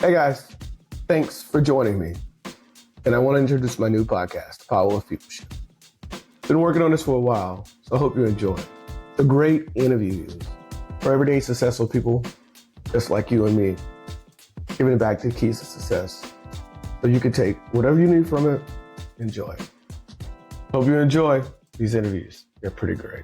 Hey guys, thanks for joining me. And I want to introduce my new podcast, The Power of People Show. Been working on this for a while, so I hope you enjoy it. The great interviews for everyday successful people just like you and me, giving it back to the keys to success so you can take whatever you need from it, enjoy it. Hope you enjoy these interviews. They're pretty great.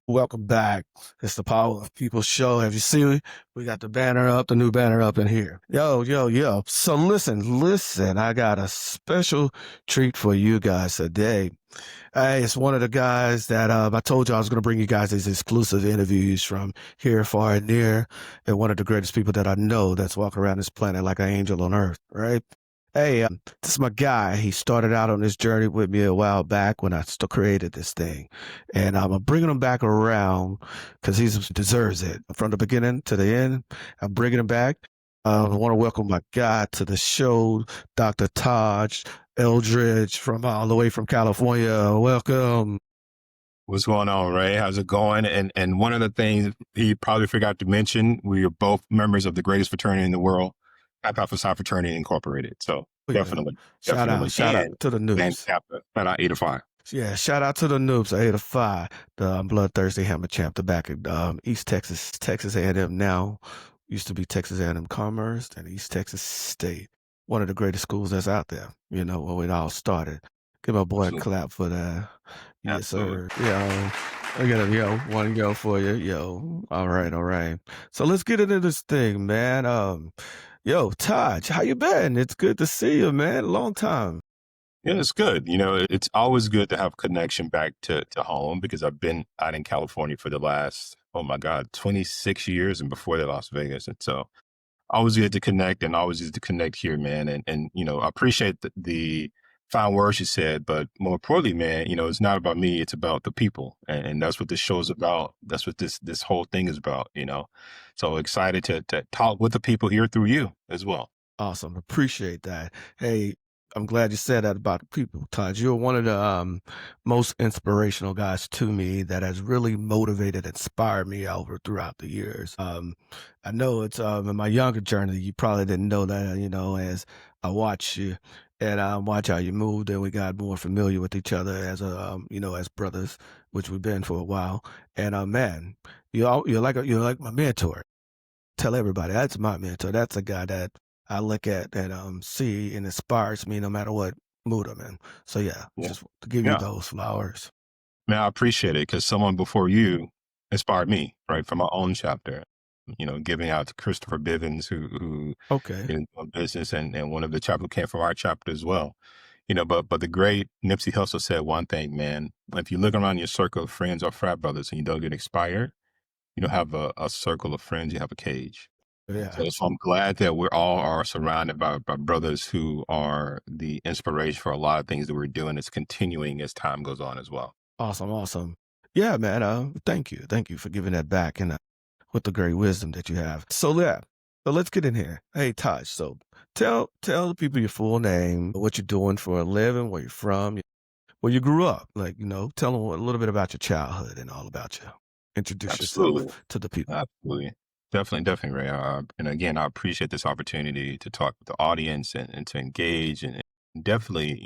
Welcome back. It's the Power of People show. Have you seen it? We got the banner up, the new banner up in here. Yo. So listen, I got a special treat for you guys today. Hey, it's one of the guys that I told you I was going to bring you guys these exclusive interviews from here, far and near, and one of the greatest people that I know that's walking around this planet like an angel on earth, right? Hey, this is my guy. He started out on this journey with me a while back when I still created this thing. And I'm bringing him back around because he deserves it. From the beginning to the end, I'm bringing him back. I want to welcome my guy to the show, Dr. Taj Eldridge from all the way from California. Welcome. What's going on, Ray? How's it going? And one of the things he probably forgot to mention, we are both members of the greatest fraternity in the world, Alpha Psi Fraternity Incorporated. So definitely. Shout out to the noobs. Shout out 8 to 5. Yeah, shout out to the noobs, 8 to 5, the Bloodthirsty Hammer Champ, the back of East Texas A&M now, used to be Texas A&M Commerce and East Texas State, one of the greatest schools that's out there, when it all started. Give my boy a clap for that. Yes, sir. I got a one go for you. All right. So let's get into this thing, man. Taj, how you been? It's good to see you, man. Long time. Yeah, it's good. It's always good to have connection back to home because I've been out in California for the last, 26 years, and before that, Las Vegas. And so always good to connect, and always good to connect here, man. And I appreciate the fine words you said, but more importantly, man, it's not about me, it's about the people. And that's what this show is about. That's what this whole thing is about, So excited to talk with the people here through you as well. Awesome. Appreciate that. Hey, I'm glad you said that about the people, Taj. You're one of the most inspirational guys to me that has really motivated, inspired me over throughout the years. I know it's in my younger journey, you probably didn't know that, as I watch you and watch how you moved, and we got more familiar with each other as as brothers, which we've been for a while. And man, you're like my mentor. Tell everybody that's my mentor. That's a guy that I look at and see and inspires me no matter what mood I'm in. So just to give you those flowers. Man, I appreciate it because someone before you inspired me, right, from my own chapter. Giving out to Christopher Bivens, who in business, and one of the chapter came from our chapter as well. But the great Nipsey Hussle said one thing, man. If you look around your circle of friends or frat brothers and you don't get inspired, you don't have a circle of friends, you have a cage. Yeah. So I'm glad that we all are surrounded by brothers who are the inspiration for a lot of things that we're doing. It's continuing as time goes on as well. Awesome. Yeah, man. Thank you for giving that back and with the great wisdom that you have. So let's get in here. Hey, Taj. So tell the people your full name, what you're doing for a living, where you're from, where you grew up. Tell them a little bit about your childhood and all about you. Introduce yourself to the people. Absolutely. Definitely, Ray. And again, I appreciate this opportunity to talk with the audience and to engage and definitely,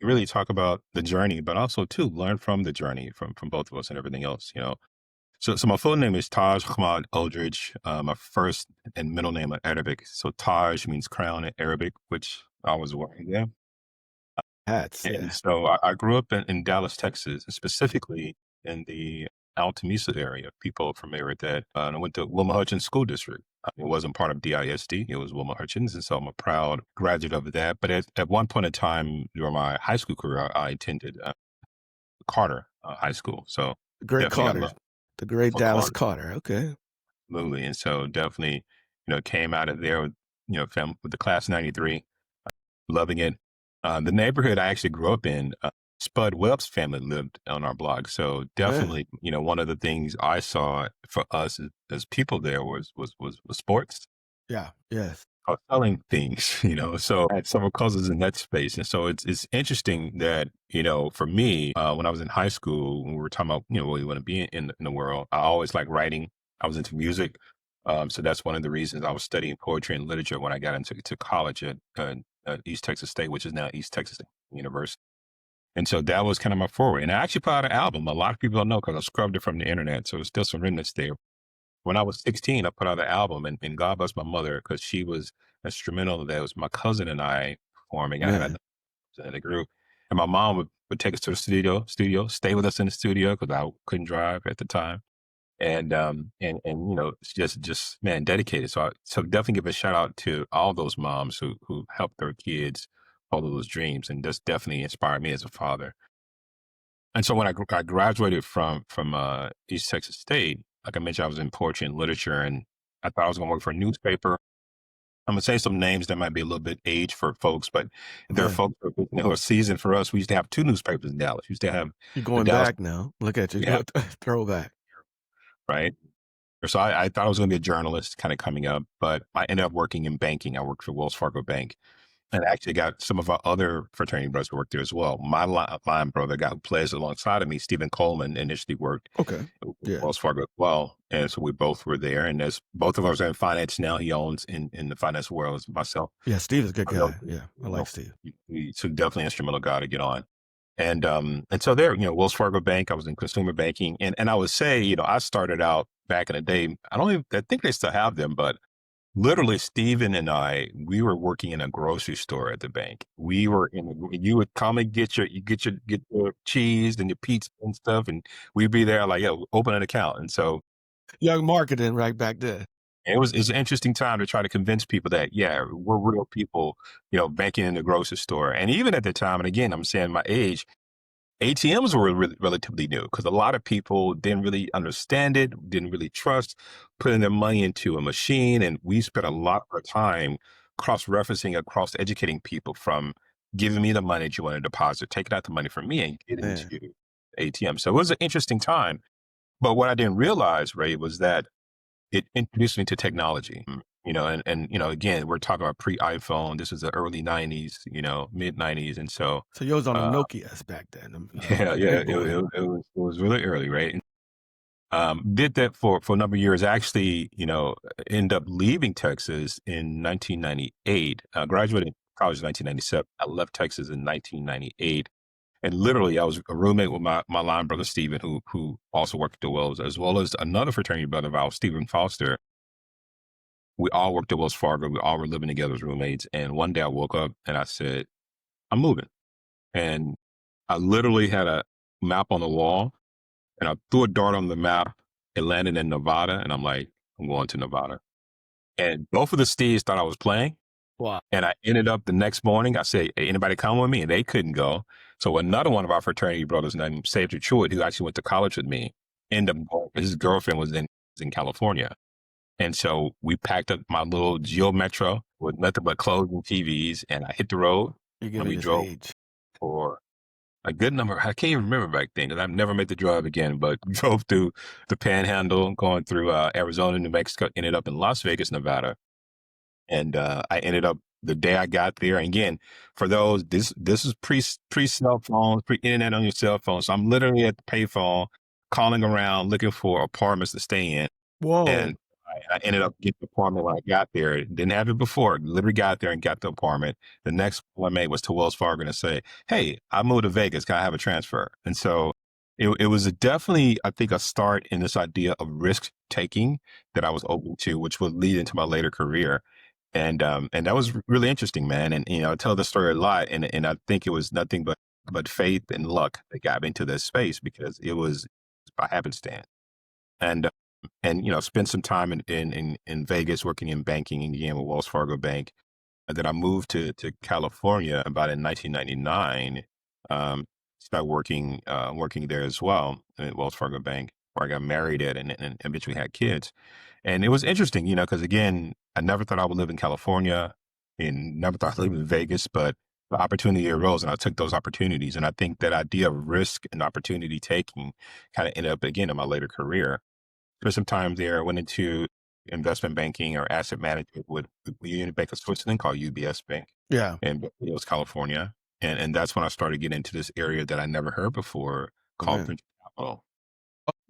really talk about the journey, but also to learn from the journey from both of us and everything else, So my full name is Taj Ahmad Eldridge. My first and middle name are Arabic. So Taj means crown in Arabic, which I was wearing. Yeah. Hats. And so I grew up in Dallas, Texas, specifically in the Alta Mesa area. People are familiar with that. I went to Wilma Hutchins School District. It wasn't part of DISD. It was Wilma Hutchins. And so I'm a proud graduate of that. But at one point in time during my high school career, I attended Carter High School. So great Carter. The great Dallas Carter. Okay. Absolutely. And so definitely, came out of there with, with the class 93, loving it. The neighborhood I actually grew up in, Spud Webb's family lived on our block. So Man. definitely, one of the things I saw for us as people there was sports, Yeah. Yes. selling things, So I had several cousins in that space. And so it's interesting that, for me, when I was in high school, when we were talking about, what we want to be in the world, I always like writing. I was into music. So that's one of the reasons I was studying poetry and literature when I got into to college at East Texas State, which is now East Texas University. And so that was kind of my forward. And I actually put out an album. A lot of people don't know because I scrubbed it from the internet. So there's still some remnants there. When I was 16, I put out an album, and God bless my mother because she was instrumental in that. It was my cousin and I performing. I had Man. another in the group. And my mom would take us to the studio, stay with us in the studio because I couldn't drive at the time. And it's just man, dedicated. So definitely give a shout out to all those moms who helped their kids follow those dreams. And that's definitely inspired me as a father. And so when I graduated from East Texas State, like I mentioned, I was in poetry and literature, and I thought I was going to work for a newspaper. I'm gonna say some names that might be a little bit age for folks, but there are Man. folks who are seasoned for us. We used to have two newspapers in Dallas. We used to have You're the going Dallas, back now. Look at you. we have Throwback. right. So I thought I was going to be a journalist, kind of coming up, but I ended up working in banking. I worked for Wells Fargo Bank, and actually got some of our other fraternity brothers to work there as well. My line brother, guy who plays alongside of me, Stephen Coleman, initially worked Okay. with Yeah. Wells Fargo as well. And so we both were there. And as both of us are in finance now, he owns in the finance world as myself. Yeah. Steve is a good I know, guy. Yeah. I like Steve. so definitely instrumental guy to get on. And so there, Wells Fargo Bank, I was in consumer banking. And I would say, I started out back in the day. I think they still have them, but literally, Steven and I, we were working in a grocery store at the bank. We were you would come and get your cheese and your pizza and stuff, and we'd be there like, yeah, open an account. And so Young marketing right back there. it's an interesting time to try to convince people that, yeah, we're real people, banking in the grocery store. And even at the time, and again, I'm saying my age, ATMs were relatively new because a lot of people didn't really understand it, didn't really trust putting their money into a machine. And we spent a lot of our time cross-referencing across educating people from giving me the money that you want to deposit, taking out the money from me and get into Man. the ATM. So it was an interesting time. But what I didn't realize, Ray, was that it introduced me to technology. And again, we're talking about pre-iPhone. This was the early 90s, mid 90s. And so So you was on the uh, Nokias back then. yeah, The yeah, big boy. it was really early, right? Did that for a number of years. Actually, ended up leaving Texas in 1998. Graduated college in 1997. I left Texas in 1998, and literally, I was a roommate with my line brother Stephen, who also worked at the Wells, as well as another fraternity brother of ours, Stephen Foster. We all worked at Wells Fargo. We all were living together as roommates. And one day, I woke up and I said, "I'm moving," and I literally had a map on the wall. And I threw a dart on the map. It landed in Nevada. And I'm like, I'm going to Nevada. And both of the Steves thought I was playing. Wow. And I ended up the next morning, I said, "Hey, anybody come with me?" And they couldn't go. So another one of our fraternity brothers named Sage Truitt, who actually went to college with me, ended up going. His girlfriend was in California. And so we packed up my little Geo Metro with nothing but clothes and TVs. And I hit the road You're and giving we this drove age. for a good number. I can't even remember back then because I've never made the drive again, but drove through the Panhandle, going through Arizona, New Mexico, ended up in Las Vegas, Nevada. And I ended up the day I got there. And again, for those, this is pre cell phones, pre internet on your cell phone. So I'm literally at the payphone, calling around, looking for apartments to stay in. Whoa. And I ended up getting the apartment when I got there. Didn't have it before. Literally got there and got the apartment. The next call I made was to Wells Fargo to say, "Hey, I moved to Vegas. Can I have a transfer?" And so it was definitely, I think, a start in this idea of risk taking that I was open to, which would lead into my later career. And that was really interesting, man. And I tell the story a lot, and I think it was nothing but faith and luck that got me into this space because it was by happenstance. And spent some time in Vegas working in banking and again with Wells Fargo Bank. And then I moved to California about in 1999. Started working there as well at Wells Fargo Bank, where I got married at and eventually had kids. And it was interesting, because again, I never thought I would live in California and never thought I'd live in Vegas, but the opportunity arose and I took those opportunities. And I think that idea of risk and opportunity taking kind of ended up again in my later career. There's some time there, I went into investment banking or asset management with the Union Bank of Switzerland called UBS Bank Yeah. in Beverly Hills, California. And that's when I started getting into this area that I never heard before Oh, called man. venture capital,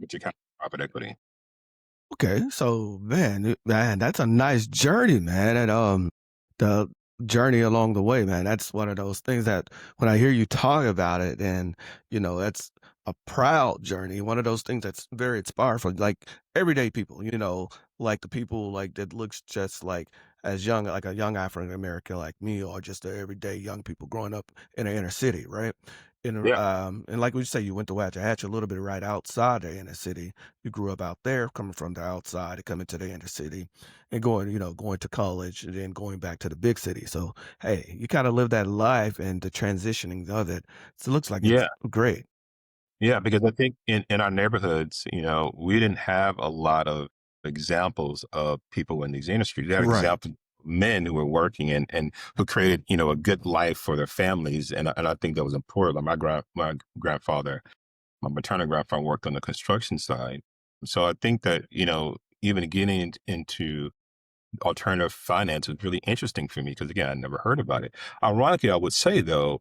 venture capital private equity. Okay, so man, that's a nice journey, man. And the journey along the way, man, that's one of those things that when I hear you talk about it, and that's a proud journey. One of those things that's very inspiring for like everyday people, like the people like that looks just like as young, like a young African American like me, or just the everyday young people growing up in the inner city, right? Yeah. And like we say, you went to Waxahachie, a little bit right outside the inner city. You grew up out there, coming from the outside and coming to the inner city and going to college and then going back to the big city. So, hey, you kind of live that life and the transitioning of it. So it looks like it's Yeah. great. Yeah, because I think in our neighborhoods, we didn't have a lot of examples of people in these industries. We had Right. examples of men who were working and who created, a good life for their families. And I think that was important. Like my grandfather, my maternal grandfather worked on the construction side. So I think that, even getting into alternative finance is really interesting for me because again, I never heard about it. Ironically, I would say though,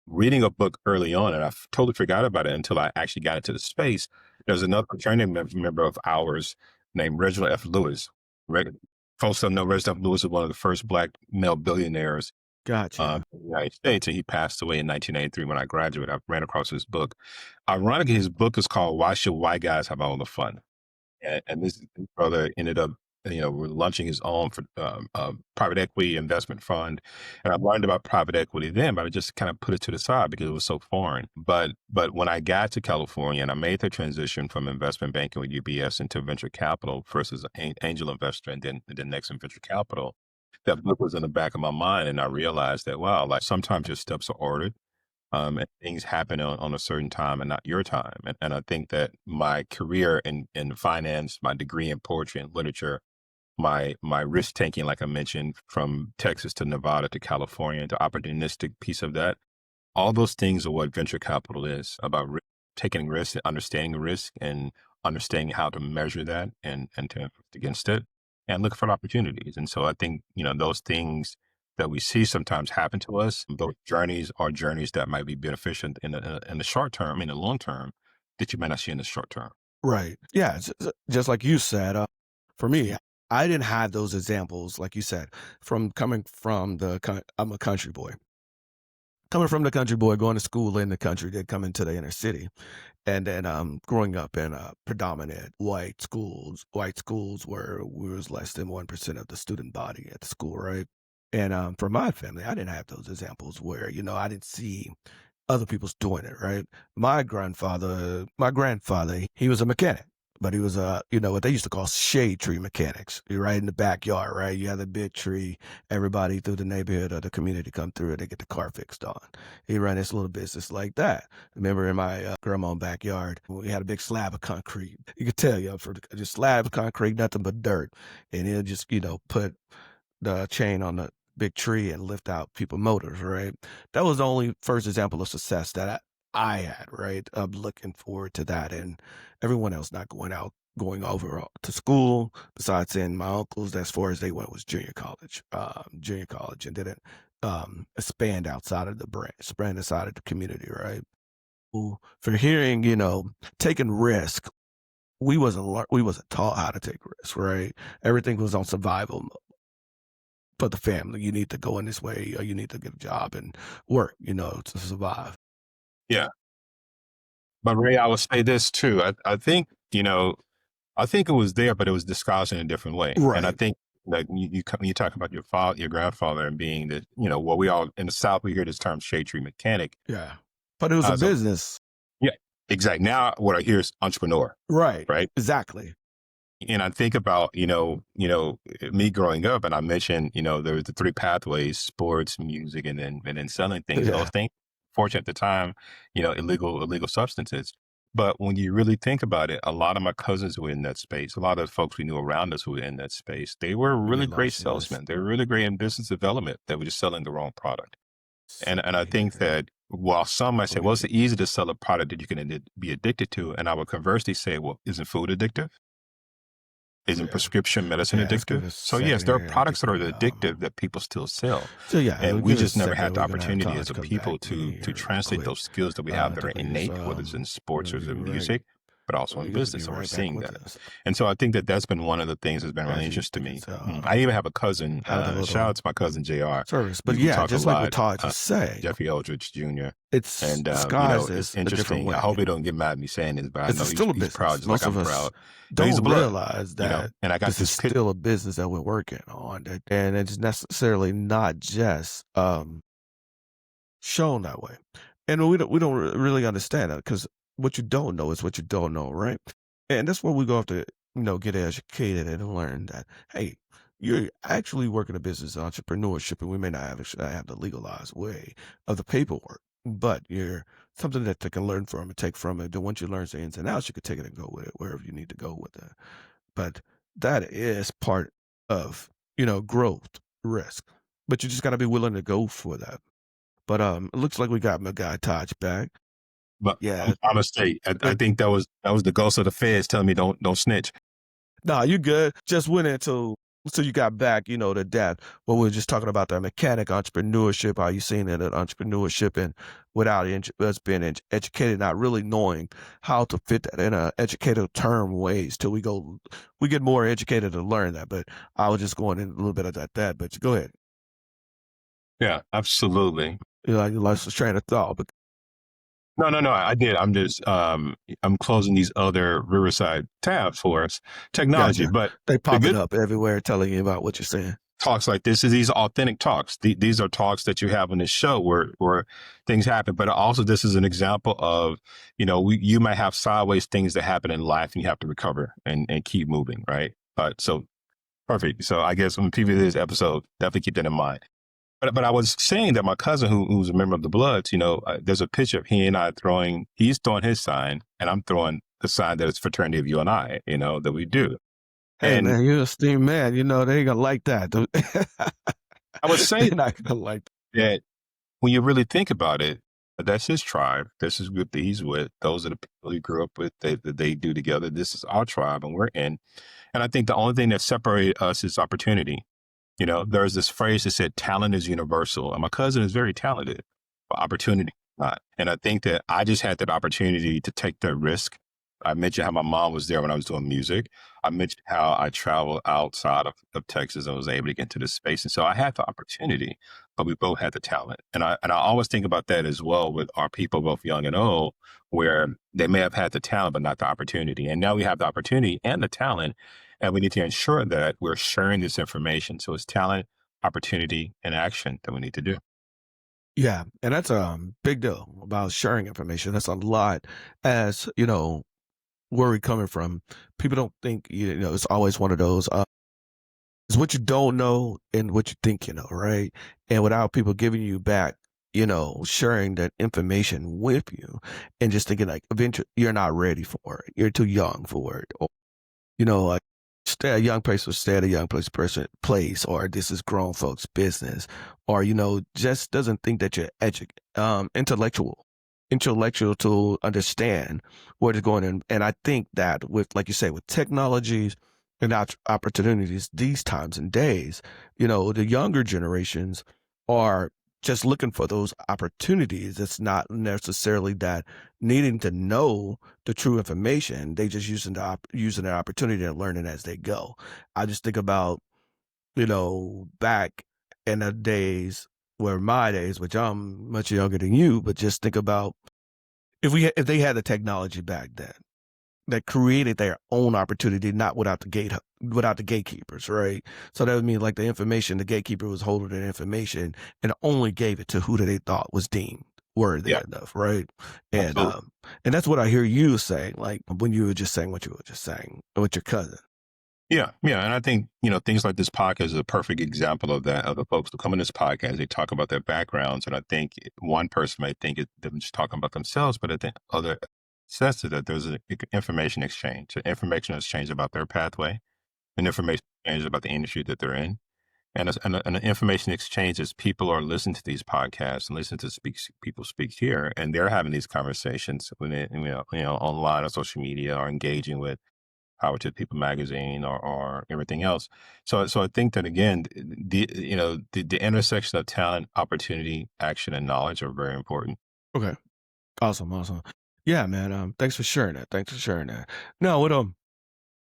reading a book early on, and totally forgot about it until I actually got into the space. There's another fraternity member of ours named Reginald F. Lewis. Reg- Folks don't know Reginald F. Lewis was one of the first black male billionaires Gotcha. in the United States, and he passed away in 1983 when I graduated. I ran across his book. Ironically, his book is called "Why Should White Guys Have All the Fun?" And this brother ended up, launching his own for, private equity investment fund. And I learned about private equity then, but I just kind of put it to the side because it was so foreign. But when I got to California and I made the transition from investment banking with UBS into venture capital, first as an angel investor and then next in venture capital, that book was in the back of my mind. And I realized that, wow, like sometimes your steps are ordered and things happen on a certain time and not your time. And I think that my career in finance, my degree in poetry and literature, my risk taking, like I mentioned, from Texas to Nevada to California, the opportunistic piece of that, all those things are what venture capital is about taking risks, understanding risk, and understanding how to measure that and to invest against it and look for opportunities. And so I think, those things that we see sometimes happen to us, those journeys are journeys that might be beneficial in the short term, in the long term, that you might not see in the short term. Right. Yeah. Just like you said, for me, I didn't have those examples, like you said, from coming from I'm a country boy. Coming from the country boy, going to school in the country, then coming to the inner city. And then growing up in predominant white schools where we was less than 1% of the student body at the school, right? And for my family, I didn't have those examples where I didn't see other people's doing it, right? My grandfather, he was a mechanic, but he was what they used to call shade tree mechanics. You're right in the backyard, right? You have the big tree, everybody through the neighborhood or the community come through and they get the car fixed on. He ran this little business like that. Remember in my grandma's backyard, we had a big slab of concrete. You could tell, for just slab of concrete, nothing but dirt. And he'll just, put the chain on the big tree and lift out people motors, right? That was the only first example of success that I had, right? I'm looking forward to that and everyone else not going over to school, besides in my uncles, as far as they went was junior college and didn't expand outside of the branch, expand outside of the community, right? For hearing, taking risk, we wasn't taught how to take risks, right? Everything was on survival for the family. You need to go in this way, or you need to get a job and work, to survive. Yeah. But Ray, I would say this too. I think it was there, but it was disguised in a different way. And I Right. think like you talk about your father, your grandfather, and being that, what we all in the South, we hear this term shade tree mechanic. Yeah. But it was a As a, business. yeah, exactly. Now what I hear is entrepreneur, Right. right? Exactly. And I think about, me growing up, and I mentioned, there was the three pathways: sports, music, and then selling things. And those Yeah. things, fortunate at the time, illegal substances. But when you really think about it, a lot of my cousins were in that space. A lot of the folks we knew around us who were in that space. They were Really really great larcenious. salesmen. They were really great in business development. They were just selling the wrong product. And I think that while some might say, well, it's easy to sell a product that you can be addicted to. And I would conversely say, well, isn't food addictive? Isn't Yeah. prescription medicine Yeah, let's give addictive? it a So yes, second there are here. I think products that are we addictive that people still sell. so yeah, And we'll we give it a just never second. had the We're gonna have opportunity as Taj a come back people to me to here real translate quick. those skills that we I have that are think we just innate, whether it's in sports or we'll be in right music, but also in we're gonna be business. And we're right back seeing with that. this. And so I think that that's been one of the things that's been really As you interesting to think me. it's I even have a cousin, having a shout little out to my cousin JR. service. But We yeah, talk a just like what lot, Todd was saying, Jeffrey Eldridge Jr. it's And, disguised it's as a different interesting. I way. hope he don't get mad at me saying this, but I It's know still a he's proud business. just like Most of I'm us proud. No, he's a don't blood, realize that and I got this is this pit. still a business that we're working on, and it's necessarily not just shown that way. And we don't really understand that because what you don't know is what you don't know, right? And that's where we go have to, get educated and learn that, hey, you're actually working a business entrepreneurship, and we may not have the legalized way of the paperwork, but you're something that they can learn from and take from it. Then once you learn the ins and outs, you can take it and go with it wherever you need to go with it. But that is part of, growth risk. But you just got to be willing to go for that. But it looks like we got my guy Taj back. But Yeah. I'm a state. I uh, think that was the ghost of the feds telling me don't snitch. Nah, you good. Just went into so you got back, to that. What we were just talking about the mechanic entrepreneurship, how you seen it in entrepreneurship and without us being educated, not really knowing how to fit that in a educated term ways till we get more educated to learn that. But I was just going in a little bit of that. But go ahead. Yeah, absolutely. You lost the train of thought. But No. I did. I'm closing these other Riverside tabs for us. Technology, gotcha. but They the popping good up everywhere telling you about what you're saying. talks like this is these are authentic talks. These are talks that you have on this show where things happen. But also, this is an example of you might have sideways things that happen in life, and you have to recover and keep moving, right? So perfect. So I guess when people hear this episode, definitely keep that in mind. But I was saying that my cousin, who's a member of the Bloods, there's a picture of he and I throwing. He's throwing his sign, and I'm throwing the sign that it's fraternity of you and I, that we do. Hey And man, you're a steam man. They ain't gonna like that. I was saying They're not gonna like that when you really think about it, that's his tribe. This is group that he's with. Those are the people he grew up with. That they do together. This is our tribe, and we're in. And I think the only thing that separates us is opportunity. There's this phrase that said talent is universal. And my cousin is very talented, but opportunity is not. And I think that I just had that opportunity to take that risk. I mentioned how my mom was there when I was doing music. I mentioned how I traveled outside of Texas and was able to get into this space. And so I had the opportunity, but we both had the talent. And I always think about that as well with our people, both young and old, where they may have had the talent, but not the opportunity. And now we have the opportunity and the talent, and we need to ensure that we're sharing this information. So it's talent, opportunity, and action that we need to do. Yeah, and that's a big deal about sharing information. That's a lot as, where we're coming from. People don't think, it's always one of those it's what you don't know and what you think you know, right? And without people giving you back, sharing that information with you and just thinking like eventually you're not ready for it. You're too young for it. Like stay at a young place or stay at a young place, or this is grown folks' business, or just doesn't think that you're intellectual to understand where it's going. And I think that with, like you say, with technologies and opportunities these times and days, the younger generations are just looking for those opportunities. It's not necessarily that needing to know the true information. They just using the opportunity and learning as they go. I just think about, back in the days where my days, which I'm much younger than you, but just think about if they had the technology back then that created their own opportunity, not without the gatekeepers, right? So that would mean like the gatekeeper was holding the information and only gave it to who they thought was deemed worthy Yeah, enough, right? And absolutely. and that's what I hear you saying, like when you were just saying what you were just saying with your cousin. Yeah. And I think, things like this podcast is a perfect example of that, of the folks who come in this podcast, they talk about their backgrounds. And I think one person may think them just talking about themselves, but I think other says to that there's an information exchange about their pathway, and information exchange about the industry that they're in. and the information exchange is people are listening to these podcasts and listening to people speak here, and they're having these conversations when they, online or social media, or engaging with Power to People magazine, or everything else. So I think that again, the intersection of talent, opportunity, action, and knowledge are very important. Okay. Awesome. Awesome. Yeah, man. Thanks for sharing that. Thanks for sharing that. Now, what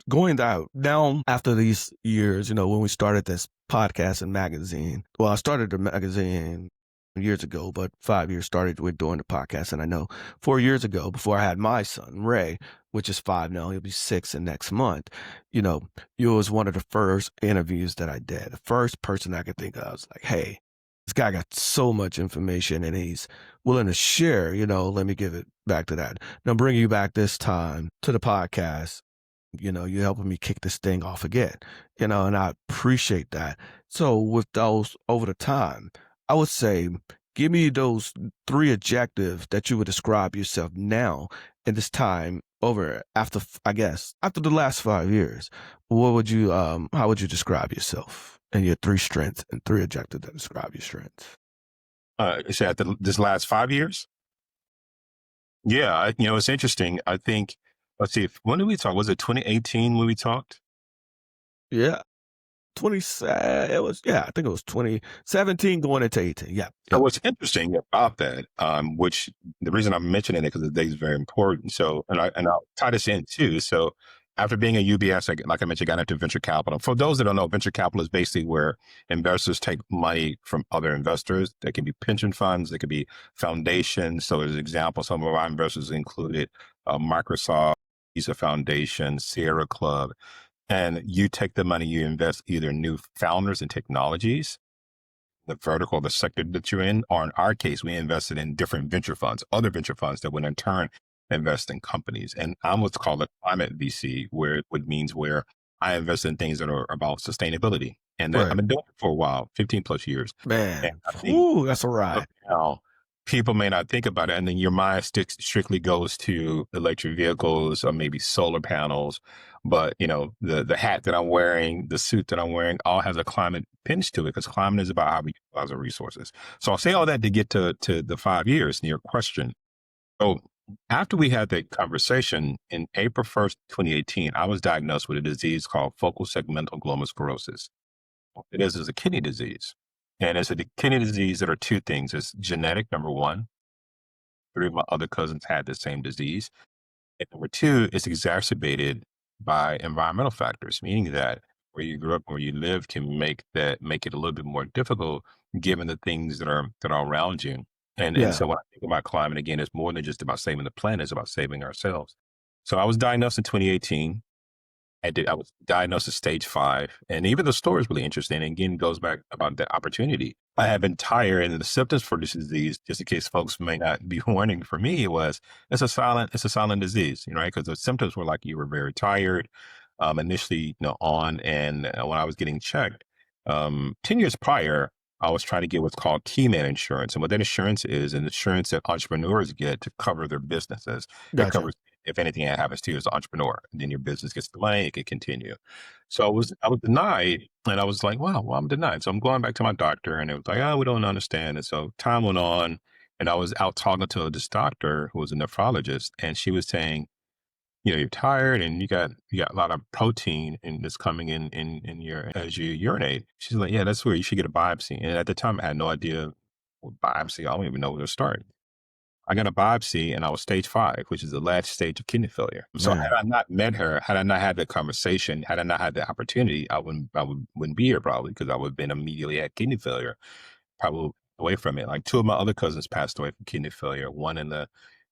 going out now after these years, when we started this podcast and magazine. Well, I started the magazine years ago, but 5 years started with doing the podcast. And I know 4 years ago, before I had my son, Ray, which is 5 now, he'll be 6 in next month, you was one of the first interviews that I did. The first person I could think of. I was like, hey, this guy got so much information and he's willing to share, let me give it back to that. Now, bringing you back this time to the podcast, you're helping me kick this thing off again, and I appreciate that. So with those over the time, I would say, give me those 3 adjectives that you would describe yourself now in this time over after, I guess, after the last 5 years. What would you, how would you describe yourself and your 3 strengths and 3 adjectives that describe your strengths? So this last 5 years, yeah, it's interesting. I think, let's see, when did we talk? Was it 2018 when we talked? Yeah. I think it was 2017 going into 18. Yeah. So Yep. what's interesting about that, which the reason I'm mentioning it because the day is very important. So, I'll tie this in too. So, after being at UBS, like I mentioned, got into venture capital. For those that don't know, venture capital is basically where investors take money from other investors. They can be pension funds, they could be foundations. So, as an example, some of our investors included Microsoft, Visa Foundation, Sierra Club, and you take the money, you invest either in new founders and technologies, the vertical, the sector that you're in, or in our case, we invested in different venture funds, other venture funds that would in turn invest in companies. And I'm what's called a climate VC, which means where I invest in things that are about sustainability. And I've Right. been doing it for a while, 15 plus years. And Man. I think Ooh, that's a ride. now people may not think about it, and then your mind strictly goes to electric vehicles or maybe solar panels. But the hat that I'm wearing, the suit that I'm wearing, all has a climate pinch to it, because climate is about how we utilize our resources. So I'll say all that to get to the 5 years and your question. So after we had that conversation in April 1st, 2018, I was diagnosed with a disease called focal segmental glomerulosclerosis. What it is a kidney disease. And it's a kidney disease that are 2 things. It's genetic, number 1. 3 of my other cousins had the same disease. And number 2, it's exacerbated by environmental factors, meaning that where you grew up, where you live, can make it a little bit more difficult given the things that are around you. And Yeah. so when I think about climate, again, it's more than just about saving the planet, it's about saving ourselves. So I was diagnosed in 2018. I was diagnosed at stage 5. And even the story is really interesting. And again, goes back about the opportunity. I have been tired, and the symptoms for this disease, just in case folks may not be warning, for me, it's a silent disease, right? Because the symptoms were like you were very tired, initially, on, and when I was getting checked, 10 years prior, I was trying to get what's called keyman insurance. And what that insurance is, an insurance that entrepreneurs get to cover their businesses. It Gotcha. covers if anything happens to you as an entrepreneur, then your business gets the money, it can continue. So I was denied, and I was like, wow, well, I'm denied. So I'm going back to my doctor, and it was like, oh, we don't understand. And so time went on, and I was out talking to this doctor who was a nephrologist, and she was saying, you're tired, and you got a lot of protein and that's coming in your as you urinate. She's like, yeah, that's where you should get a biopsy. And at the time, I had no idea what biopsy. I don't even know where to start. I got a biopsy, and I was stage 5, which is the last stage of kidney failure. So had Man. I not met her, had I not had that conversation, had I not had the opportunity, I wouldn't be here probably, because I would have been immediately at kidney failure, probably away from it. Like 2 of my other cousins passed away from kidney failure, one in the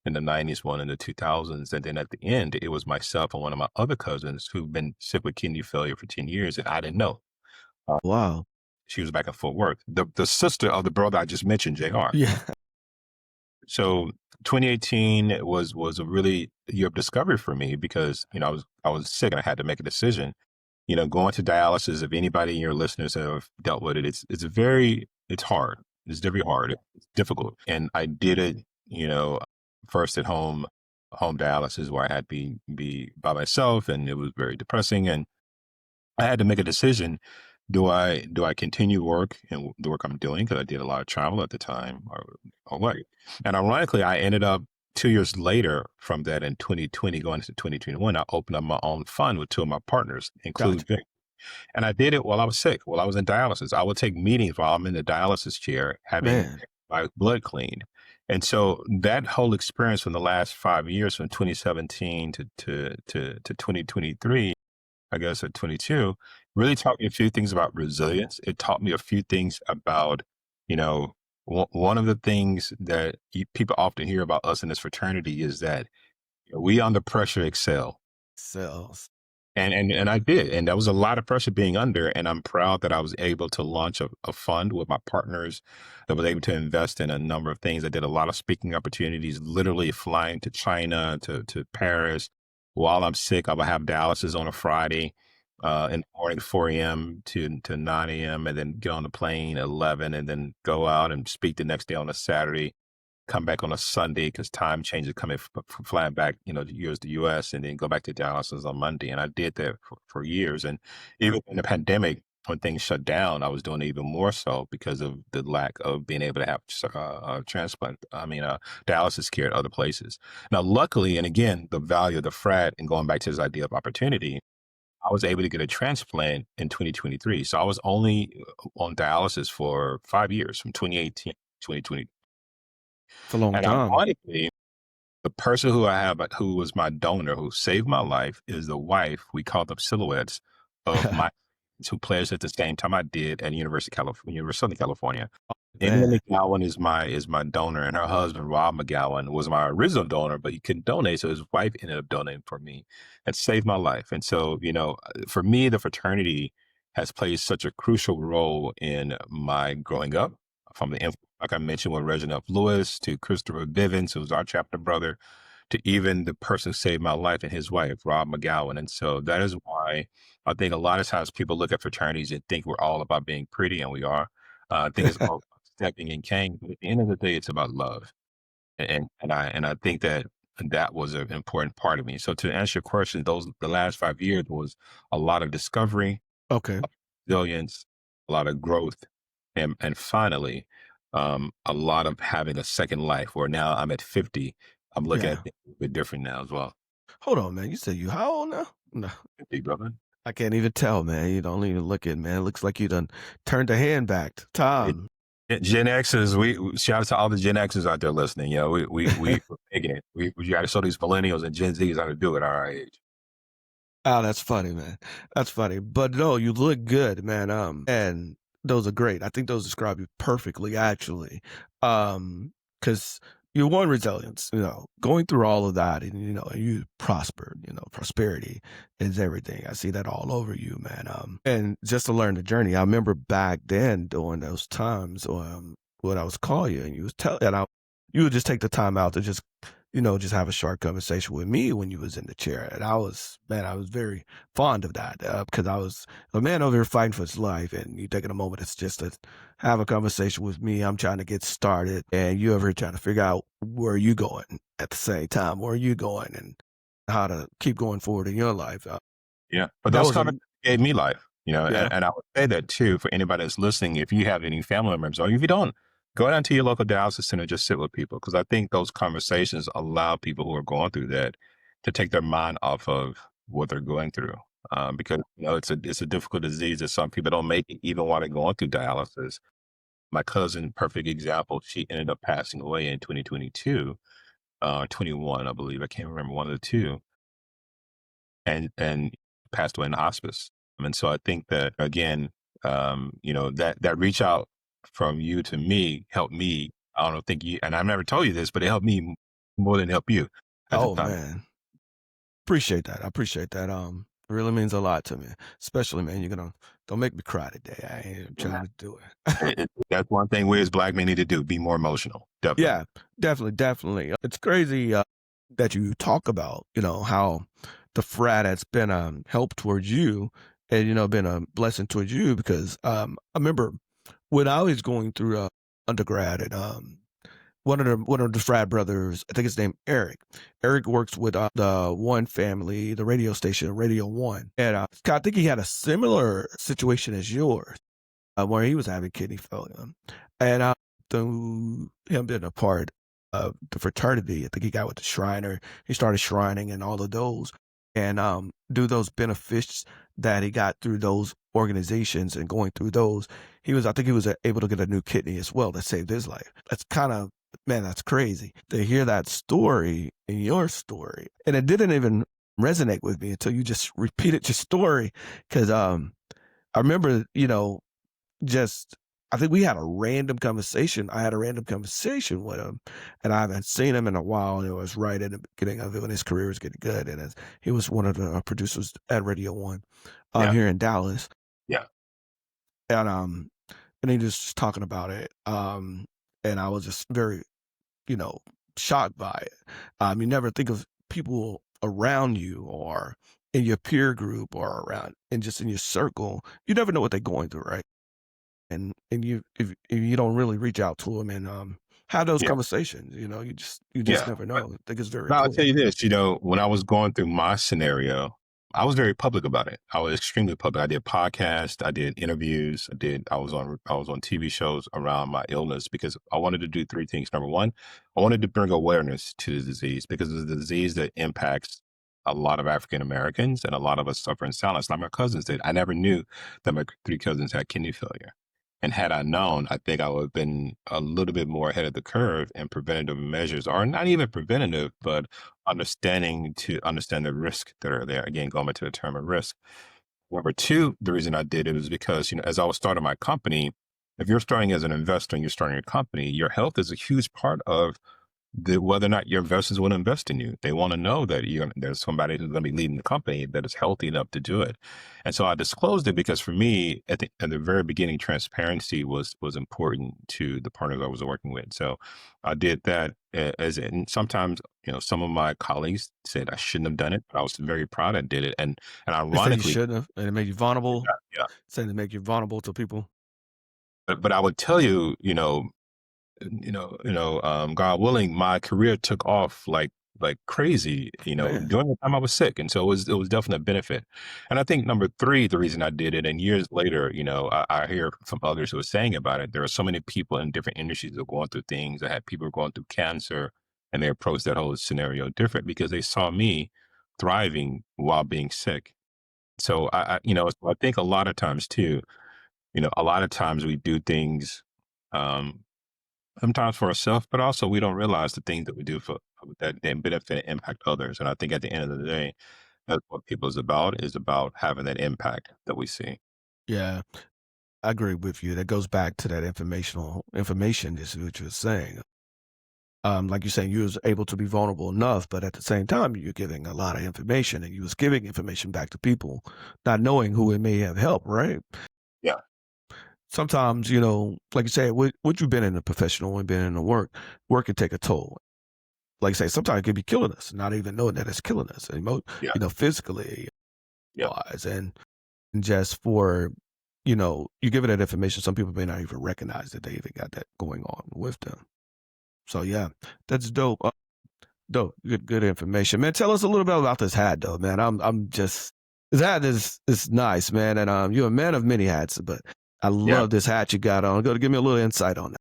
90s, one in the 2000s. And then at the end, it was myself and one of my other cousins who've been sick with kidney failure for 10 years, and I didn't know. Uh, Wow. she was back in Fort Worth. The sister of the brother I just mentioned, JR. Yeah. So 2018 was a really year of discovery for me, because I was sick and I had to make a decision. Going to dialysis, if anybody in your listeners have dealt with it, it's hard. It's very hard. It's difficult. And I did it, first at home dialysis, where I had to be by myself, and it was very depressing. And I had to make a decision do I continue work and the work I'm doing because I did a lot of travel at the time, or what? And ironically, I ended up 2 years later from that in 2020, going into 2021, I opened up my own fund with two of my partners, Gotcha. include Vic. And I did it while I was sick, while I was in dialysis. I would take meetings while I'm in the dialysis chair, having Man, my blood cleaned. And so that whole experience from the last 5 years, from 2017 to 2023, I guess at 22, really taught me a few things about resilience. It taught me a few things about, you know, one of the things that people often hear about us in this fraternity is that we under pressure excel. cells. And I did, and that was a lot of pressure being under, and I'm proud that I was able to launch a fund with my partners that was able to invest in a number of things. I did a lot of speaking opportunities, literally flying to China, to Paris. While I'm sick, I would have dialysis on a Friday, in the morning, 4 a.m. to 9 a.m., and then get on the plane at 11, and then go out and speak the next day on a Saturday, come back on a Sunday because time changes coming flying back, to the US, and then go back to dialysis on Monday. And I did that for years. And even in the pandemic, when things shut down, I was doing it even more so because of the lack of being able to have dialysis care at other places. Now, luckily, and again, the value of the frat and going back to this idea of opportunity, I was able to get a transplant in 2023. So I was only on dialysis for 5 years, from 2018 to 2020. It's a long And time. ironically, the person who I have, who was my donor, who saved my life, is the wife. We called them silhouettes of my two players at the same time I did at University of Southern California. Emma Man, McGowan is my donor, and her husband Rob McGowan was my original donor, but he couldn't donate, so his wife ended up donating for me. That saved my life. And so, for me, the fraternity has played such a crucial role in my growing up. From like I mentioned, with Reginald Lewis to Christopher Bivens, who was our chapter brother, to even the person who saved my life and his wife, Rob McGowan. And so that is why I think a lot of times people look at fraternities and think we're all about being pretty, and we are. I think it's all about stepping in cane, but at the end of the day, it's about love. And I think that that was an important part of me. So to answer your question, the last 5 years was a lot of discovery, okay. resilience, a lot of growth, and finally, a lot of having a second life. Where now I'm at 50, I'm looking at Yeah. things a bit different now as well. Hold on, man. You said you how old now? No, 50, brother. I can't even tell, man. You don't even look it, man. It looks like you done turned the hand back to time. Gen Xers, we shout out to all the Gen Xers out there listening. We're making it. We got to show these millennials and Gen Zs how to do it at our age. Oh, that's funny, man. That's funny. But no, you look good, man. And those are great. I think those describe you perfectly, actually. Because you won resilience, going through all of that, and you prospered. Prosperity is everything. I see that all over you, man. And just to learn the journey, I remember back then during those times, when I was calling you, and you was telling, you would just take the time out to just have a short conversation with me when you was in the chair. And I was very fond of that, because I was a man over here fighting for his life, and you taking a moment it's just to have a conversation with me. I'm trying to get started, and you over here trying to figure out where you going at the same time, where you going, and how to keep going forward in your life. Yeah. But That those was a conversations gave me life, yeah. and I would say that too for anybody that's listening. If you have any family members, or if you don't, go down to your local dialysis center, just sit with people. Because I think those conversations allow people who are going through that to take their mind off of what they're going through. Because it's a difficult disease that some people don't make it even while they're going through dialysis. My cousin, perfect example, she ended up passing away in 2022, 21, I believe. I can't remember, one of the two, and passed away in hospice. And so I think that again, that reach out from you to me helped me. I don't think you, and I've never told you this, but it helped me more than it helped you at the Oh time. man, appreciate that. I appreciate that. It really means a lot to me, especially, man. You're gonna don't make me cry today. I ain't trying to do it. That's one thing we as black men need to do: be more emotional. Definitely. Yeah, definitely, definitely. It's crazy, that you talk about, how the frat has been a help towards you, and been a blessing towards you, because I remember when I was going through undergrad, and one of the frat brothers, I think his name Eric. Eric works with the One Family, the radio station, Radio One, and I think he had a similar situation as yours, where he was having kidney failure, and through him being a part of the fraternity, I think he got with the Shriner. He started shrining and all of those, and do those benefits that he got through those organizations and going through those, I think he was able to get a new kidney as well that saved his life. That's kind of, man, that's crazy to hear that story in your story. And it didn't even resonate with me until you just repeated your story. Cause I remember, just, I think we had a random conversation. I had a random conversation with him, and I haven't seen him in a while. And it was right in the beginning of it when his career was getting good. And he was one of the producers at Radio One Yeah. here in Dallas. Yeah. And he was just talking about it. And I was just very, shocked by it. You never think of people around you or in your peer group or around and just in your circle. You never know what they're going through, right? And you, if you don't really reach out to them and have those Yeah. conversations, you just Yeah. never know. I think it's very Now, I'll tell important. you this, when I was going through my scenario, I was very public about it. I was extremely public. I did podcasts, I did interviews, I was on TV shows around my illness because I wanted to do three things. Number one, I wanted to bring awareness to the disease because it's a disease that impacts a lot of African Americans and a lot of us suffer in silence. Like my cousins did. I never knew that my three cousins had kidney failure. And had I known, I think I would have been a little bit more ahead of the curve in preventative measures, or not even preventative, but understand the risk that are there. Again, going back to the term of risk. Number two, the reason I did it was because, as I was starting my company, if you're starting as an investor and you're starting a company, your health is a huge part of whether or not your investors will invest in you. They want to know that there's somebody who's going to be leading the company that is healthy enough to do it. And so I disclosed it because for me, at the very beginning, transparency was important to the partners I was working with. So I did that and sometimes, some of my colleagues said I shouldn't have done it, but I was very proud I did it. And They say you ironically, shouldn't have, and it made you vulnerable. yeah, Saying to make you vulnerable to people. but I would tell you, God willing, my career took off like crazy, Man, during the time I was sick. And so it was definitely a benefit. And I think number three, the reason I did it, and years later, I hear from others who are saying about it, there are so many people in different industries that are going through things. I had people going through cancer and they approached that whole scenario different because they saw me thriving while being sick. So so I think a lot of times too, a lot of times we do things, um, sometimes for ourselves, but also we don't realize the things that we do that benefit and impact others. And I think at the end of the day, that's what people is about having that impact that we see. yeah, I agree with you. That goes back to that information is what you're saying. Like you're saying, you was able to be vulnerable enough, but at the same time, you're giving a lot of information, and you was giving information back to people, not knowing who it may have helped, right? Yeah. Sometimes, like you say, what you've been in the professional and been in the work can take a toll. Like I say, sometimes it can be killing us, not even knowing that it's killing us, Yeah. physically Yeah. wise, and just for, you giving that information, some people may not even recognize that they even got that going on with them. So yeah, that's dope. Dope. Good information, man. Tell us a little bit about this hat, though, man. I'm just this hat is nice, man, and you're a man of many hats, but I Yeah. love this hat you got on. Go to give me a little insight on that.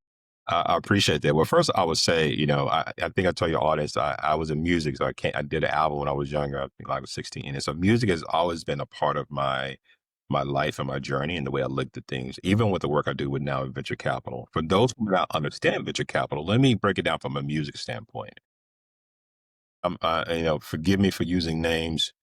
I appreciate that. Well, first I would say, I think I told your audience, I was in music. So I did an album when I was younger. I think I was 16. And so music has always been a part of my life and my journey and the way I looked at things, even with the work I do with now venture capital. For those who do not understand venture capital, let me break it down from a music standpoint. Forgive me for using names,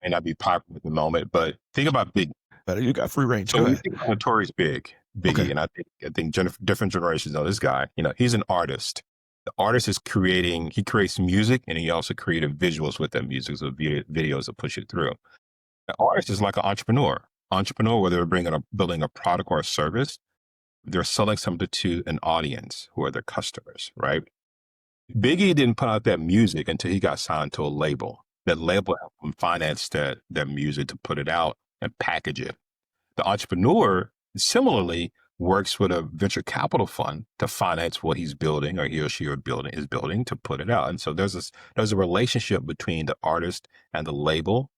may not be popular at the moment, but think about big. But you got free range. So Go when you ahead. think about Notorious Biggie, Okay. and I think different generations know this guy. He's an artist. The artist is creating. He creates music, and he also created visuals with that music, so videos that push it through. The artist is like an entrepreneur. Entrepreneur, whether they're building a product or a service, they're selling something to an audience who are their customers, right? Biggie didn't put out that music until he got signed to a label. That label helped him finance that music to put it out and package it. The entrepreneur, similarly, works with a venture capital fund to finance what he's building, or he or she is building to put it out. And so there's a relationship between the artist and the label,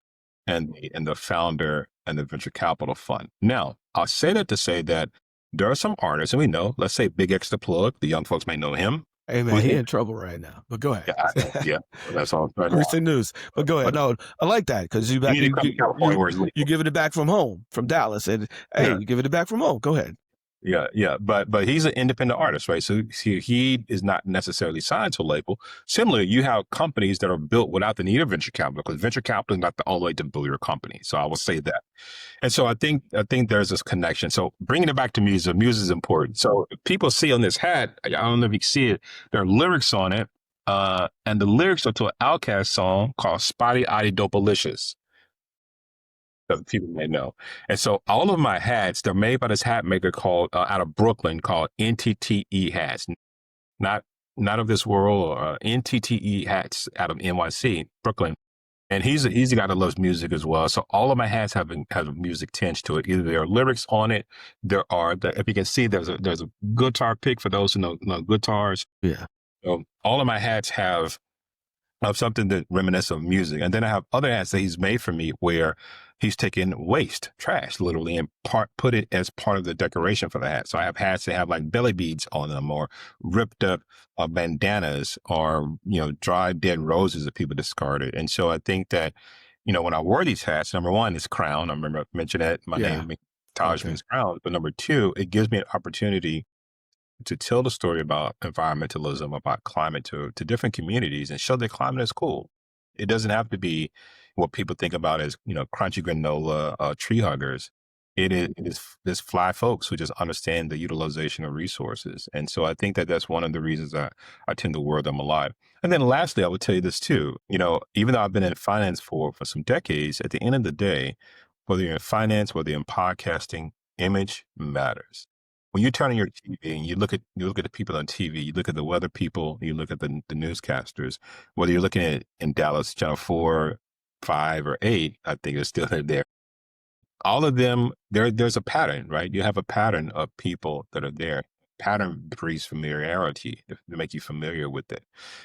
and the founder and the venture capital fund. Now, I'll say that to say that there are some artists, and we know, let's say Big X the Plug, the young folks may know him. Hey man, Who's he in, in trouble right now. But go ahead. yeah, yeah, that's all I'm trying to. Recent news. But go ahead. But No, I like that because you need to come to California where it's you legal. giving it back from home, from Dallas, and hey, Yeah. you giving it back from home. Go ahead. Yeah. But he's an independent artist, right? So he is not necessarily signed to a label. Similarly, you have companies that are built without the need of venture capital, because venture capital is not the only way to build your company. So I will say that. And so I think there's this connection. So bringing it back to music is important. So people see on this hat, I don't know if you can see it, there are lyrics on it, and the lyrics are to an Outkast song called "Spotty Oddie Dopalicious," that people may know. And so all of my hats, they're made by this hat maker called out of Brooklyn, called NTTE Hats, not not of this world, or NTTE Hats out of NYC, Brooklyn. And he's a guy that loves music as well. So all of my hats have a music tinge to it. Either there are lyrics on it, if you can see, there's a guitar pick for those who know guitars. Yeah. So all of my hats have of something that reminisce of music. And then I have other hats that he's made for me where he's taken waste, trash, literally, and put it as part of the decoration for the hat. So I have hats that have like belly beads on them, or ripped up bandanas, or, dried dead roses that people discarded. And so I think that, when I wore these hats, number one, it's crown. I remember mentioning that my Yeah. name, Taj, Okay. means crown. But number two, it gives me an opportunity to tell the story about environmentalism, about climate to different communities, and show that climate is cool. It doesn't have to be what people think about as, crunchy granola tree huggers. It is this fly folks who just understand the utilization of resources. And so I think that that's one of the reasons I tend to wear them alive. And then lastly, I would tell you this too, even though I've been in finance for some decades, at the end of the day, whether you're in finance, whether you're in podcasting, image matters. When you turn on your TV and you look at the people on TV, you look at the weather people, you look at the newscasters, whether you're looking at in Dallas, Channel 4, 5, or 8, I think it's still there. All of them, there's a pattern, right? You have a pattern of people that are there. Pattern breeds familiarity to make you familiar with it.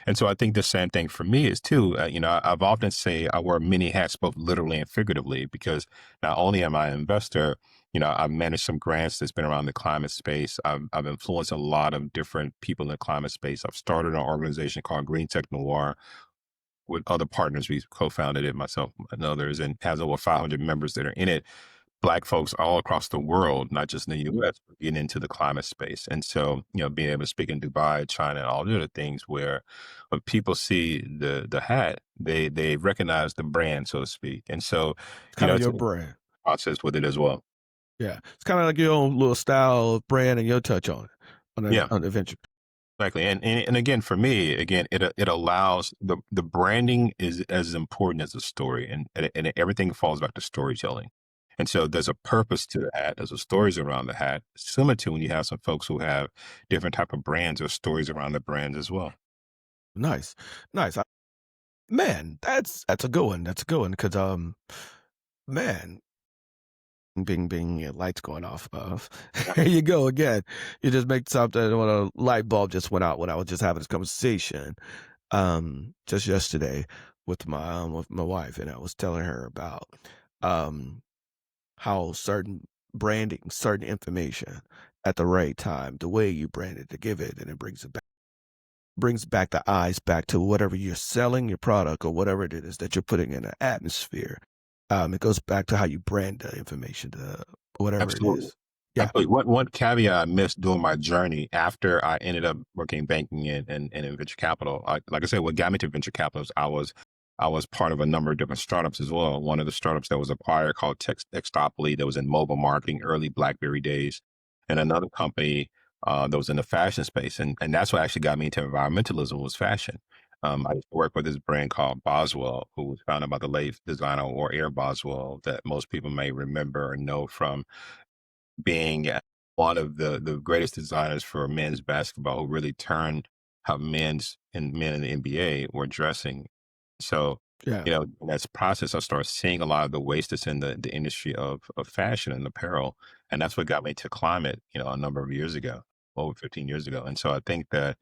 And so I think the same thing for me is too, I've often say I wear many hats, both literally and figuratively, because not only am I an investor, I've managed some grants that's been around the climate space. I've influenced a lot of different people in the climate space. I've started an organization called Green Tech Noir with other partners. We co-founded it, myself and others, and has over 500 members that are in it. Black folks all across the world, not just in the US, but getting into the climate space. And so, being able to speak in Dubai, China, and all the other things, where when people see the hat, they recognize the brand, so to speak. And so, It's kind of it's your a brand. process with it as well. Yeah. It's kind of like your own little style of brand and your touch on it Yeah. on the venture. Exactly. And again, for me, it allows the branding is as important as the story, and everything falls back to storytelling. And so there's a purpose to the hat. There's a stories around the hat, similar to when you have some folks who have different type of brands or stories around the brands as well. Nice. Nice. Man, that's a good one. That's a good one because man, bing, yeah, lights going off. Here you go again. You just make something when a light bulb just went out when I was just having this conversation just yesterday with my wife, and I was telling her about um how certain branding, certain information at the right time, the way you brand it to give it, and it brings back the eyes back to whatever you're selling, your product, or whatever it is that you're putting in an atmosphere. It goes back to how you brand the information to whatever it Absolutely. is. Yeah. Absolutely. One caveat I missed during my journey after I ended up working in banking and in venture capital. Like I said, what got me to venture capital is I was part of a number of different startups as well. One of the startups that was acquired called Textopoly, that was in mobile marketing, early BlackBerry days, and another company that was in the fashion space. And that's what actually got me into environmentalism, was fashion. I used to work with this brand called Boswell, who was founded by the late designer or Air Boswell, that most people may remember or know from being one of the greatest designers for men's basketball, who really turned how men in the NBA were dressing. So, Yeah. in that process, I started seeing a lot of the waste that's in the industry of fashion and apparel. And that's what got me to climate, a number of years ago, over 15 years ago. And so I think that,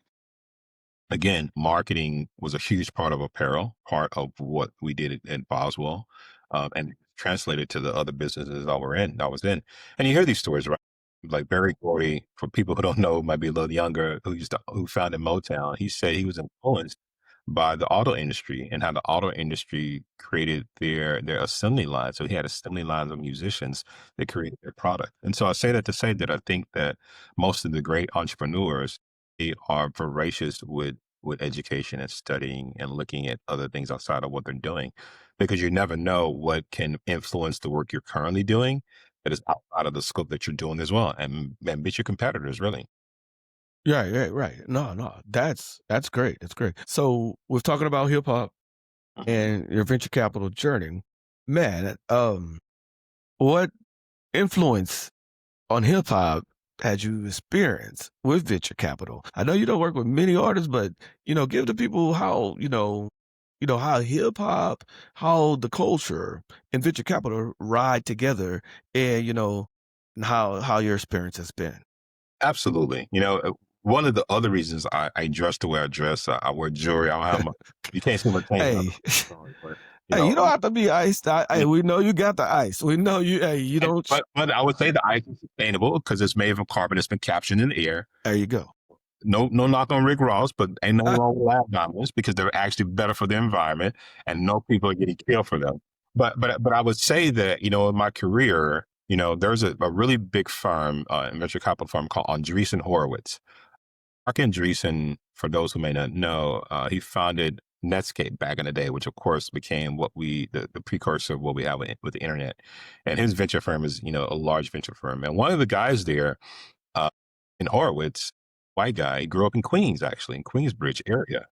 again, marketing was a huge part of apparel, part of what we did at Boswell, and translated to the other businesses that was in. And you hear these stories, right? Like Barry Gordy, for people who don't know, might be a little younger, who founded Motown. He said he was influenced by the auto industry and how the auto industry created their assembly lines. So he had assembly lines of musicians that created their product. And so I say that to say that I think that most of the great entrepreneurs, they are voracious with education and studying and looking at other things outside of what they're doing, because you never know what can influence the work you're currently doing that is outside of the scope that you're doing as well, and beat your competitors, really. Yeah, yeah, right. No, no, that's great. That's great. So we're talking about hip hop Mhm. and your venture capital journey. Man, what influence on hip hop had you experienced with venture capital? I know you don't work with many artists, but give the people how how hip hop, how the culture and venture capital ride together, and and how your experience has been. Absolutely. One of the other reasons I dress the way I dress, I wear jewelry. I don't have my, you can't see my chain, Hey, but you hey, know, you don't have to be iced. Hey, we know you got the ice. We know you. Hey, you and, don't. but I would say the ice is sustainable because it's made from carbon that's been captured in the air. There you go. No knock on Rick Ross, but ain't nothing wrong with lab diamonds because they're actually better for the environment, and no people are getting killed for them. But I would say that in my career, there's a really big firm, venture capital firm called Andreessen Horowitz. Mark Andreessen, for those who may not know, he founded Netscape back in the day, which of course became the precursor of what we have with the internet. And his venture firm is, a large venture firm. And one of the guys there, uh, in Horowitz, white guy, grew up in Queens, actually, in Queensbridge area.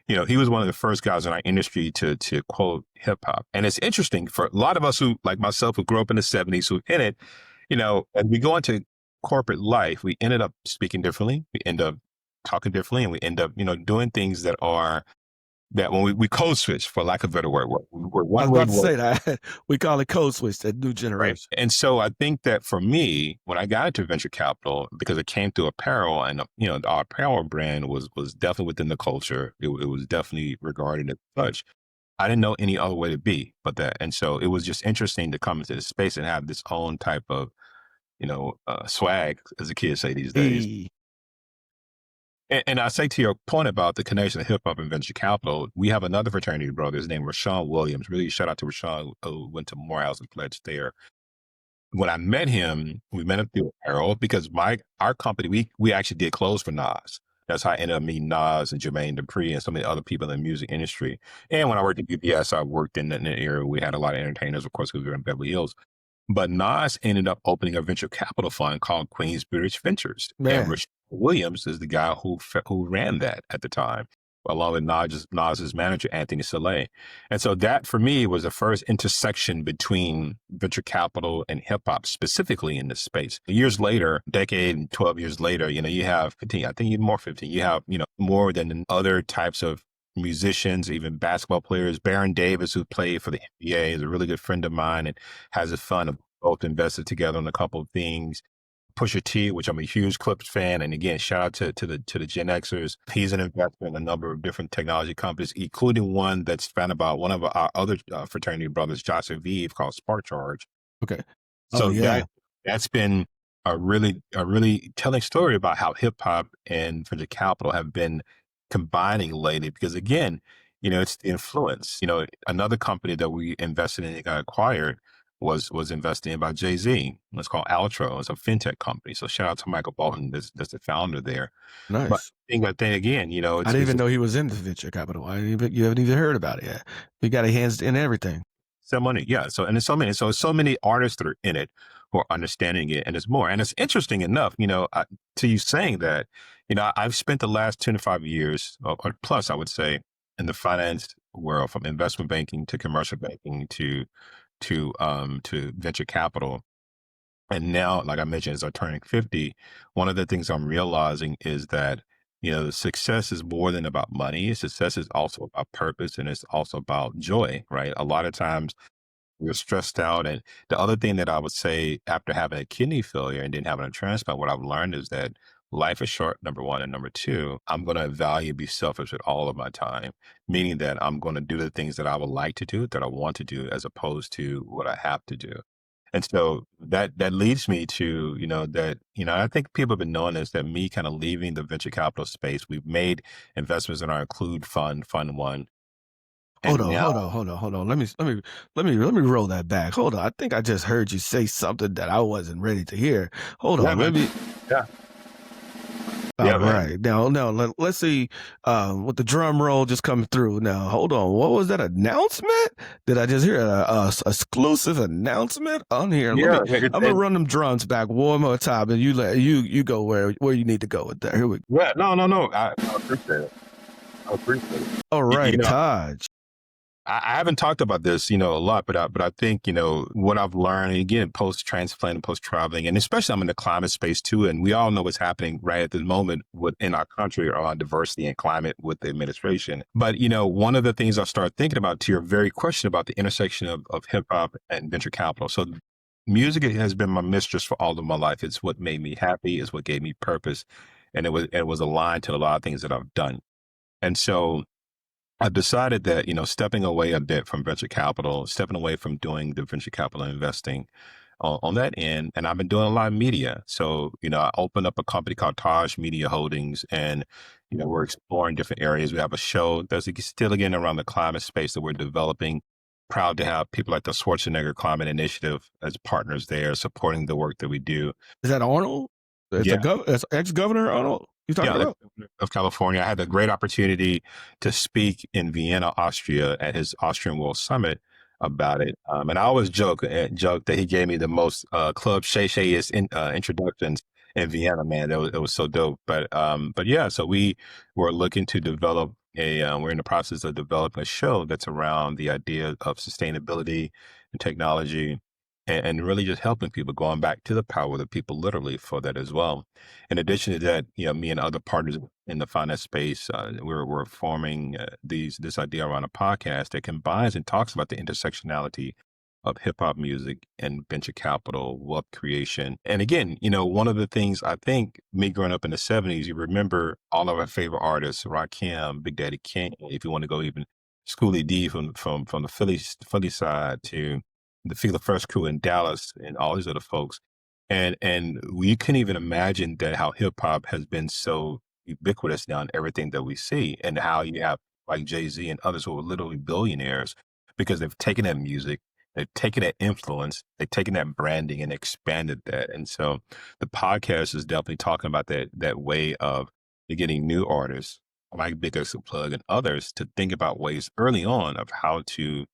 He was one of the first guys in our industry to quote hip hop. And it's interesting for a lot of us who, like myself, who grew up in the 70s, who in it, as we go into corporate life, we ended up speaking differently. We end up talking differently, and we end up, doing things that when we code switch, for lack of a better word, we're I was one way about to to work. say that we call it code switch. That new Right. generation. And so I think that for me, when I got into venture capital, because it came through apparel, and our apparel brand was definitely within the culture. It was definitely regarded as such. I didn't know any other way to be but that. And so it was just interesting to come into this space and have this own type of, swag, as the kids say these days. E And I say, to your point about the connection of hip hop and venture capital, we have another fraternity brother. His name Rashawn Williams. Really shout out to Rashawn, who went to Morehouse and pledged there. When I met him, we met up through apparel because our company, we actually did clothes for Nas. That's how I ended up meeting Nas and Jermaine Dupri and some of the other people in the music industry. And when I worked at UBS, I worked in the area. We had a lot of entertainers, of course, because we were in Beverly Hills. But Nas ended up opening a venture capital fund called Queensbridge Ventures, and man, Rich Williams is the guy who ran that at the time, along with Nas's manager Anthony Saleh. And so that for me was the first intersection between venture capital and hip hop, specifically in this space. Years later, decade and 12 years later, you have 15, I think even more 15, you have, more than other types of musicians, even basketball players. Baron Davis, who played for the NBA, is a really good friend of mine and has a fun of both invested together on a couple of things. Pusha T, which I'm a huge Clips fan, and again, shout out to the Gen Xers. He's an investor in a number of different technology companies, including one that's founded by one of our other fraternity brothers, Josh and Vive, called Spark Charge. okay. Oh So yeah, that's been a really telling story about how hip hop and venture capital have been combining lately. Because again, it's the influence. Another company that we invested in and got acquired was invested in by Jay-Z. It's called Altro. It's a fintech company. So shout out to Michael Bolton, that's the founder there. But nice. then again, I didn't even know he was in the venture capital. You haven't even heard about it yet. We got a hands in everything. some money, yeah. So and there's so many artists that are in it who are understanding it, and there's more. And it's interesting enough, to you saying that, I've spent the last 25 years or plus, I would say, in the finance world, from investment banking to commercial banking to venture capital. And now, like I mentioned, as I'm turning 50, one of the things I'm realizing is that, success is more than about money. Success is also about purpose, and it's also about joy, right? A lot of times We were stressed out. And the other thing that I would say after having a kidney failure and then having a transplant, what I've learned is that life is short, number one. And number two, I'm going to value, be selfish with all of my time, meaning that I'm going to do the things that I would like to do, that I want to do, as opposed to what I have to do. And so that leads me to, I think people have been knowing this, that me kind of leaving the venture capital space, we've made investments in our Include Fund, Fund One. Hold And on, now, hold on, hold on, hold on. Let me roll that back. Hold on. I think I just heard you say something that I wasn't ready to hear. Hold yeah, on. man. Yeah. All Yeah, man. right. Now, let's see, with the drum roll just coming through. Now, hold on. What was that announcement? Did I just hear a exclusive announcement on here? Yeah. I'm gonna run them drums back one more time, and you go where you need to go with that. Here we go. Yeah. No. I appreciate it. I appreciate it. All You, you right, know, Taj. I haven't talked about this, a lot, but I think, what I've learned, and again, post transplant and post traveling, and especially I'm in the climate space too. And we all know what's happening right at the moment in our country around diversity and climate with the administration. But, one of the things I started thinking about, to your very question about the intersection of hip hop and venture capital. So music has been my mistress for all of my life. It's what made me happy. It's what gave me purpose. And it was aligned to a lot of things that I've done. And so I've decided that, stepping away a bit from venture capital, stepping away from doing the venture capital investing on that end, and I've been doing a lot of media. So, I opened up a company called Taj Media Holdings, and, we're exploring different areas. We have a show that's still again around the climate space that we're developing. Proud to have people like the Schwarzenegger Climate Initiative as partners there, supporting the work that we do. Is that Arnold? Yeah. It's ex-governor Arnold you talking Yeah, about? of California. I had the great opportunity to speak in Vienna, Austria, at his Austrian World Summit about it. And I always joke that he gave me the most club shayest introductions in Vienna. Man, it was so dope. But yeah, so we were looking to develop we're in the process of developing a show that's around the idea of sustainability and technology, and really just helping people, going back to the power of the people, literally, for that as well. In addition to that, me and other partners in the finance space, we're forming this idea around a podcast that combines and talks about the intersectionality of hip hop music and venture capital, wealth creation. And again, one of the things, I think, me growing up in the '70s, you remember all of our favorite artists, Rakim, Big Daddy Kane, if you want to go even Schoolie D from the Philly side, to the Feel the First crew in Dallas and all these other folks. And we couldn't even imagine that how hip hop has been so ubiquitous now in everything that we see, and how you have like Jay-Z and others who are literally billionaires because they've taken that music, they've taken that influence, they've taken that branding and expanded that. And so the podcast is definitely talking about that way of getting new artists like Big Us Plug and others to think about ways early on of how to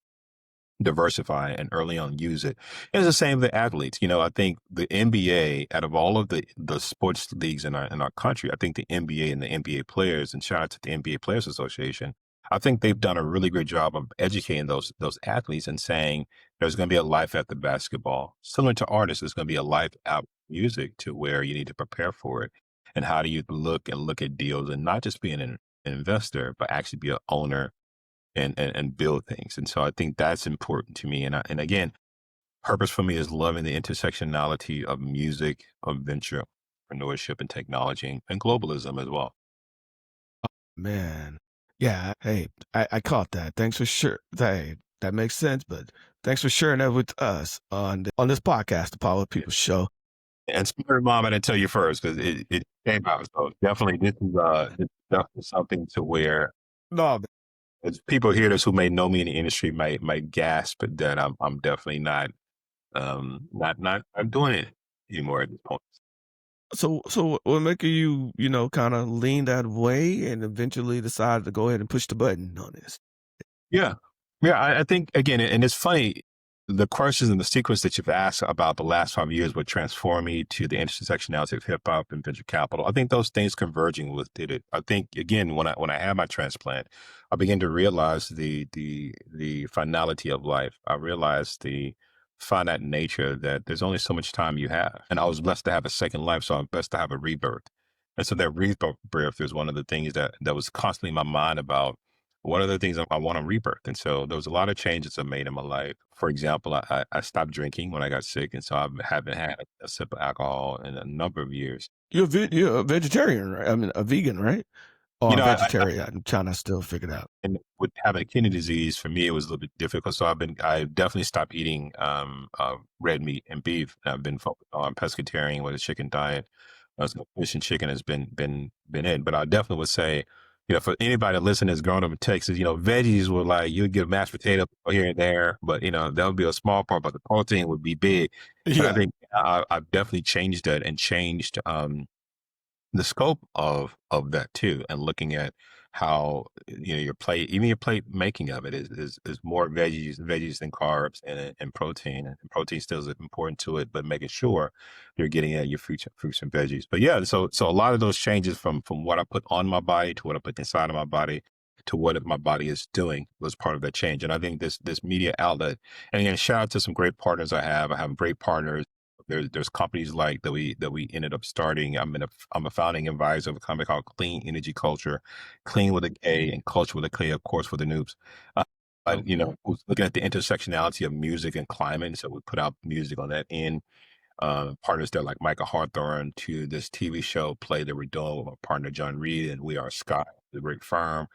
diversify and early on use it. And it's the same with the athletes. I think the NBA, out of all of the sports leagues in our country, I think the NBA and the NBA players, and shout out to the NBA Players Association, I think they've done a really great job of educating those athletes and saying there's going to be a life after basketball. Similar to artists, there's going to be a life out music, to where you need to prepare for it. And how do you look at deals and not just being an investor, but actually be an owner and build things. And so I think that's important to me. And again, purpose for me is loving the intersectionality of music, of venture, entrepreneurship, and technology, and globalism as well. Man. Yeah. Hey, I caught that. Thanks for sure. Hey, that makes sense, but thanks for sharing that with us on this podcast, the Power of People Show. And Smart Mom, I didn't tell you first because it came out. So definitely, this is definitely something to where, No, as people hear this who may know me in the industry might gasp that I'm definitely not doing it anymore at this point. so what making you, kind of lean that way and eventually decide to go ahead and push the button on this? Yeah. Yeah. I think, again, and it's funny, the questions and the sequence that you've asked about the last 5 years would transform me to the intersectionality of hip hop and venture capital. I think those things converging with did it. I think, again, when I had my transplant, I began to realize the finality of life. I realized the finite nature, that there's only so much time you have. And I was blessed to have a second life, so I'm blessed to have a rebirth. And so that rebirth is one of the things that was constantly in my mind about one of the things I want to rebirth. And so there was a lot of changes I made in my life. For example, I stopped drinking when I got sick. And so I haven't had a sip of alcohol in a number of years. You're a vegetarian, right? I mean, a vegan, right? You Or a know, vegetarian. I'm trying to still figure it out. and with having kidney disease, for me, it was a little bit difficult. So I definitely stopped eating red meat and beef. I've been focused on pescatarian with a chicken diet. So fish and chicken has been it. But I definitely would say, for anybody listening that's growing up in Texas, veggies were like you would get mashed potato here and there, but that would be a small part, but the protein would be big. And I Yeah. think I've definitely changed that and changed the scope of that too, and looking at how your plate, even your plate making of it is more veggies than carbs and protein, and protein still is important to it, but making sure you're getting at your fruits and veggies. But yeah, so a lot of those changes from what I put on my body to what I put inside of my body to what my body is doing was part of that change. And I think this media outlet, and again, shout out to some great partners I have. I have great partners. There's companies like that we ended up starting. I'm a founding advisor of a company called Clean Energy Culture, clean with a K and culture with a K, of course, for the noobs. Uh, Okay. was looking at the intersectionality of music and climate, so we put out music on that end. Partners there like Micah Hawthorne to this TV show play that we're doing with my partner John Reed and We Are Sky, the great firm,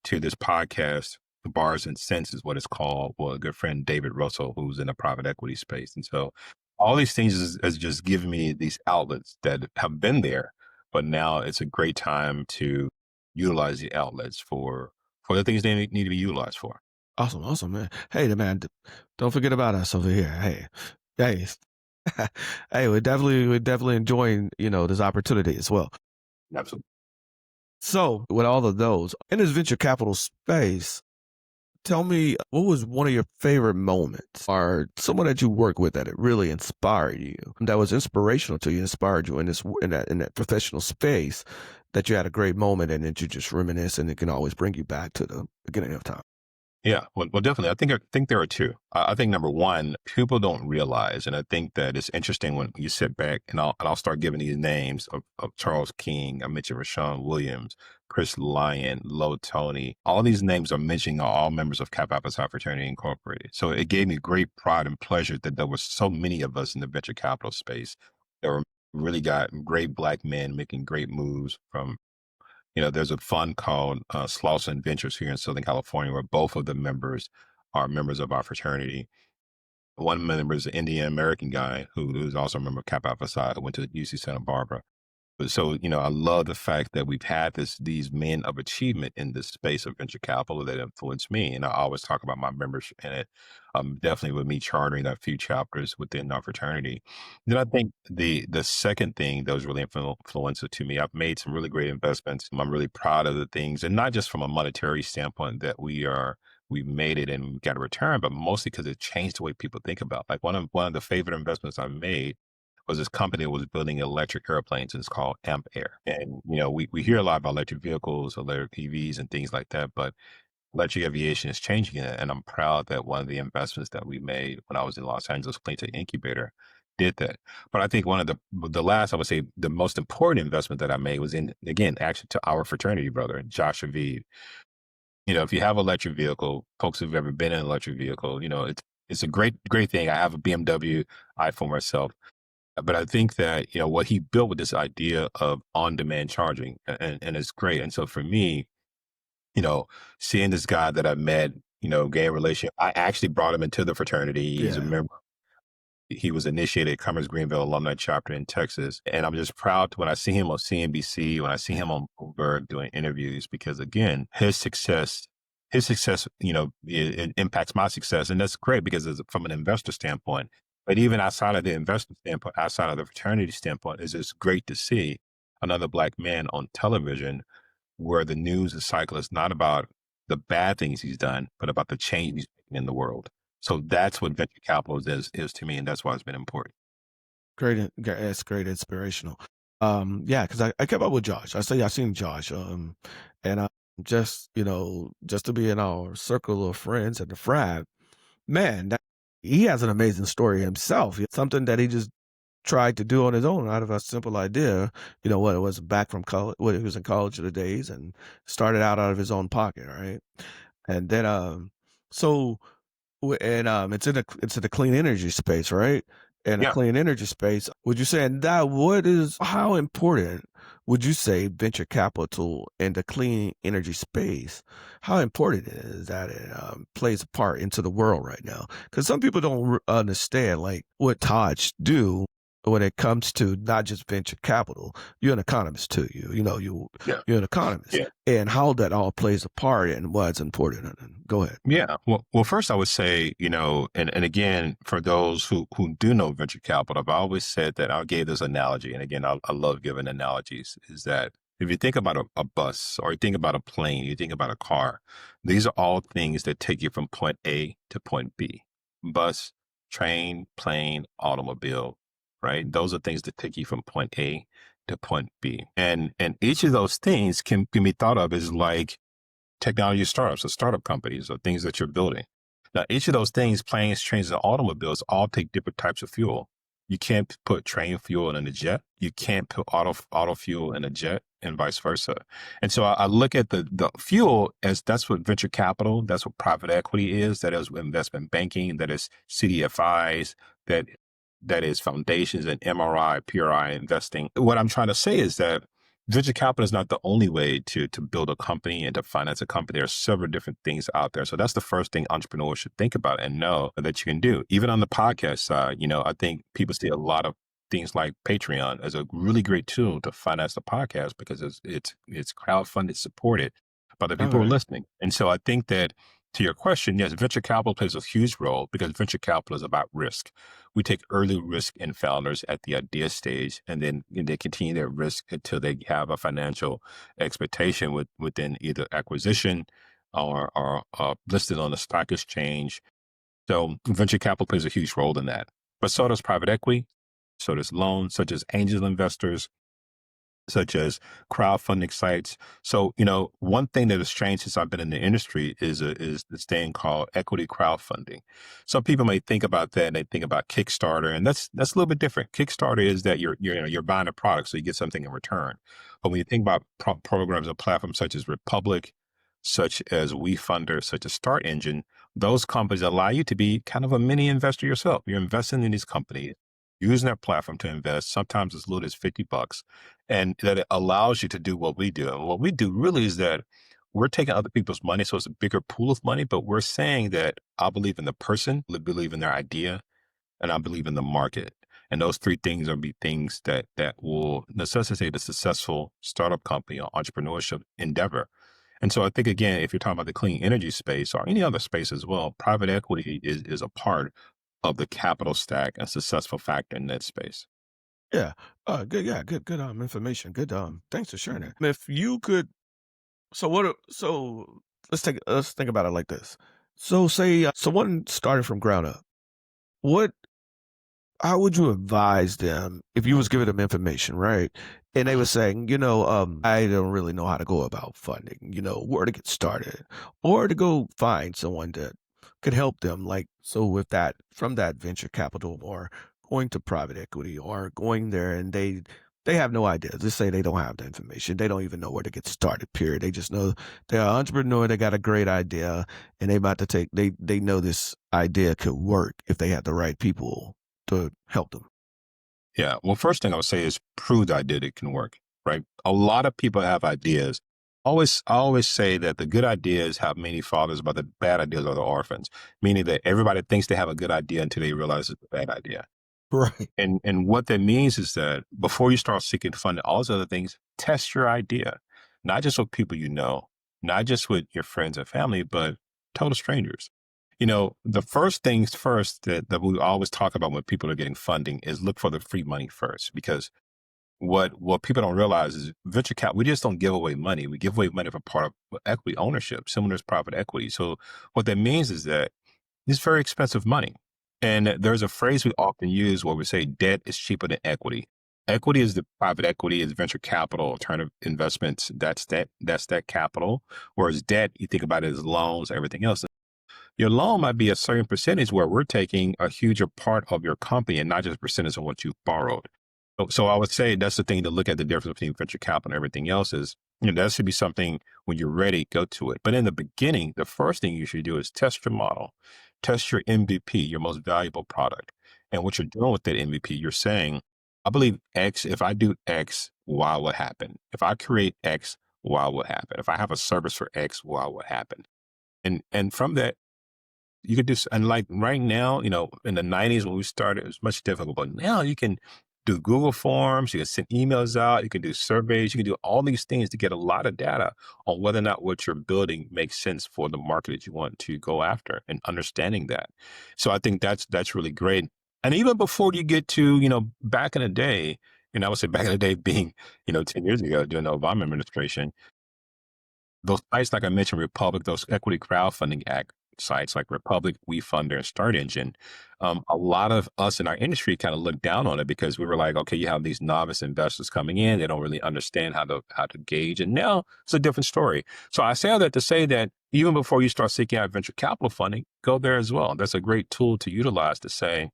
to this podcast, Bars and Sense is what it's called. Well, a good friend David Russell, who's in the private equity space, and so all these things has just given me these outlets that have been there, but now it's a great time to utilize the outlets for the things they need to be utilized for. Awesome. Awesome, man. Hey, man, don't forget about us over here. Hey, hey, we're definitely enjoying, this opportunity as well. Absolutely. So with all of those in this venture capital space, tell me what was one of your favorite moments or someone that you work with that it really inspired you, that was inspirational to you, inspired you in that professional space that you had a great moment and that you just reminisce and it can always bring you back to the beginning of time. Yeah, well, definitely. I think there are two. I think number one, people don't realize, and I think that it's interesting when you sit back and I'll start giving these names of Charles King. I mentioned Rashawn Williams, Chris Lyon, Low Tony. All these names I'm mentioning are all members of Kappa Alpha Psi Fraternity Incorporated. So it gave me great pride and pleasure that there were so many of us in the venture capital space that were really got great black men making great moves from there's a fund called Slauson Ventures here in Southern California, where both of the members are members of our fraternity. One member is an Indian American guy who's also a member of Kappa Alpha Psi, who went to UC Santa Barbara. But so, I love the fact that we've had these men of achievement in this space of venture capital that influenced me. And I always talk about my membership in it. Definitely with me chartering a few chapters within our fraternity. Then I think the second thing that was really influential to me, I've made some really great investments. I'm really proud of the things, and not just from a monetary standpoint that we made it and we got a return, but mostly because it changed the way people think about. Like one of the favorite investments I've made was this company that was building electric airplanes, and it's called Amp Air. And we hear a lot about electric vehicles, electric EVs, and things like that, but electric aviation is changing it. And I'm proud that one of the investments that we made when I was in Los Angeles Clean Tech Incubator did that. But I think one of the last, I would say, the most important investment that I made was in, again, actually to our fraternity brother, Josh Aviv. If you have an electric vehicle, folks who've ever been in an electric vehicle, it's a great thing. I have a BMW iPhone myself, but I think that, what he built with this idea of on-demand charging, and it's great. And so for me, you know, seeing this guy that I met, gay relationship, I actually brought him into the fraternity. He's a Yeah. member. He was initiated at Commerce Greenville Alumni Chapter in Texas. And I'm just proud when I see him on CNBC, when I see him on Bloomberg doing interviews, because again, his success, it impacts my success. And that's great because it's from an investor standpoint. But even outside of the investor standpoint, outside of the fraternity standpoint, it's just great to see another black man on television where the news cycle is not about the bad things he's done, but about the change he's making in the world. So that's what venture capital is to me, and that's why it's been important. That's great, inspirational. Yeah, because I kept up with Josh. I seen Josh, and just to be in our circle of friends at the frat, man, he has an amazing story himself. It's something that he just tried to do on his own out of a simple idea. What it was back from college, when he was in college the days, and started out of his own pocket, right? And then, so it's in the clean energy space, right? In a Yeah. clean energy space, would you say, and that what is how important would you say venture capital in the clean energy space? How important is that it plays a part into the world right now? Because some people don't understand like what Taj do when it comes to not just venture capital. You're an economist too. Yeah. You're an economist, Yeah. and how that all plays a part and why it's important. Go ahead. Yeah. Well, first I would say, and again, for those who do know venture capital, I've always said that I'll give this analogy. And again, I love giving analogies is that if you think about a bus or you think about a plane, you think about a car, these are all things that take you from point A to point B. Bus, train, plane, automobile, right? Those are things that take you from point A to point B. And each of those things can be thought of as like technology startups or startup companies or things that you're building. Now, each of those things, planes, trains, and automobiles, all take different types of fuel. You can't put train fuel in a jet. You can't put auto fuel in a jet, and vice versa. And so I look at the fuel as that's what venture capital, that's what private equity is, that is investment banking, that is CDFIs, that is foundations and MRI, PRI investing. What I'm trying to say is that venture capital is not the only way to build a company and to finance a company. There are several different things out there. So that's the first thing entrepreneurs should think about and know that you can do. Even on the podcast side, I think people see a lot of things like Patreon as a really great tool to finance the podcast because it's crowdfunded, supported by the All people who are right. listening. And so I think that to your question, yes, venture capital plays a huge role because venture capital is about risk. We take early risk in founders at the idea stage, and then they continue their risk until they have a financial expectation within either acquisition or listed on the stock exchange. So venture capital plays a huge role in that. But so does private equity, so does loans, such as angel investors, such as crowdfunding sites. So, one thing that has changed since I've been in the industry is this thing called equity crowdfunding. Some people may think about that and they think about Kickstarter, and that's a little bit different. Kickstarter is that you're buying a product, so you get something in return. But when you think about programs and platforms such as Republic, such as WeFunder, such as Start Engine, those companies allow you to be kind of a mini investor yourself. You're investing in these companies, using their platform to invest, sometimes as little as $50, and that it allows you to do what we do. And what we do really is that we're taking other people's money, so it's a bigger pool of money, but we're saying that I believe in the person, I believe in their idea, and I believe in the market. And those three things are be things that will necessitate a successful startup company or entrepreneurship endeavor. And so I think again, if you're talking about the clean energy space or any other space as well, private equity is a part of the capital stack and successful factor in that space. Yeah. Good. Yeah. Good. Information. Good. Thanks for sharing that. If you could, so what? So let's think about it like this. So say someone started from ground up. What? How would you advise them if you was giving them information, right? And they were saying, I don't really know how to go about funding, where to get started, or to go find someone that could help them. Like, so with that, from that venture capital or going to private equity or going there and they have no idea. Just say they don't have the information. They don't even know where to get started, period. They just know they're an entrepreneur. They got a great idea and they about to they know this idea could work if they had the right people to help them. Yeah. Well, first thing I would say is prove the idea that it can work, right? A lot of people have ideas. I always say that the good ideas have many fathers, but the bad ideas are the orphans, meaning that everybody thinks they have a good idea until they realize it's a bad idea. Right. And what that means is that before you start seeking funding, all those other things, test your idea, not just with people you know, not just with your friends and family, but total strangers. The first things first that we always talk about when people are getting funding is look for the free money first, because what people don't realize is venture cap, we just don't give away money. We give away money for part of equity ownership, similar to private equity. So what that means is that it's very expensive money. And there's a phrase we often use where we say debt is cheaper than equity. Equity is the private equity, is venture capital, alternative investments. That's that capital. Whereas debt, you think about it as loans, everything else. your loan might be a certain percentage where we're taking a huger part of your company and not just a percentage of what you borrowed. So I would say that's the thing to look at the difference between venture capital and everything else is, that should be something when you're ready, go to it. But in the beginning, the first thing you should do is test your model, test your MVP, your most valuable product. And what you're doing with that MVP, you're saying, I believe X, if I do X, Y will happen. If I create X, Y will happen. If I have a service for X, Y will happen. And from that, you could do, and like right now, in the 90s when we started, it was much difficult, but now you can do Google Forms, you can send emails out, you can do surveys, you can do all these things to get a lot of data on whether or not what you're building makes sense for the market that you want to go after and understanding that. So I think that's really great. And even before you get to, back in the day, and I would say back in the day being, 10 years ago during the Obama administration, those sites, like I mentioned, Republic, those equity crowdfunding act sites like Republic, WeFunder, and Start Engine, a lot of us in our industry kind of looked down on it because we were like, okay, you have these novice investors coming in, they don't really understand how to gauge, and now it's a different story. So I say all that to say that even before you start seeking out venture capital funding, go there as well. That's a great tool to utilize to say,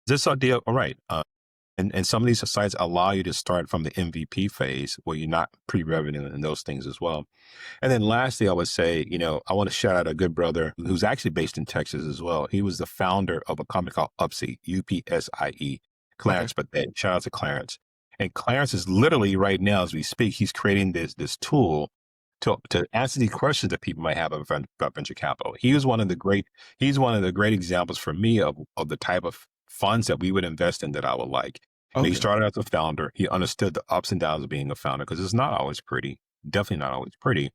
this idea, all right. And some of these sites allow you to start from the MVP phase where you're not pre-revenue and those things as well. And then lastly, I would say, I want to shout out a good brother who's actually based in Texas as well. He was the founder of a company called Upsie, UPSIE, Okay. Clarence, but shout out to Clarence. And Clarence is literally right now, as we speak, he's creating this tool to answer these questions that people might have about venture capital. He's one of the great examples for me of the type of funds that we would invest in that I would like. He Okay. started as a founder. He understood the ups and downs of being a founder because it's not always pretty, definitely not always pretty.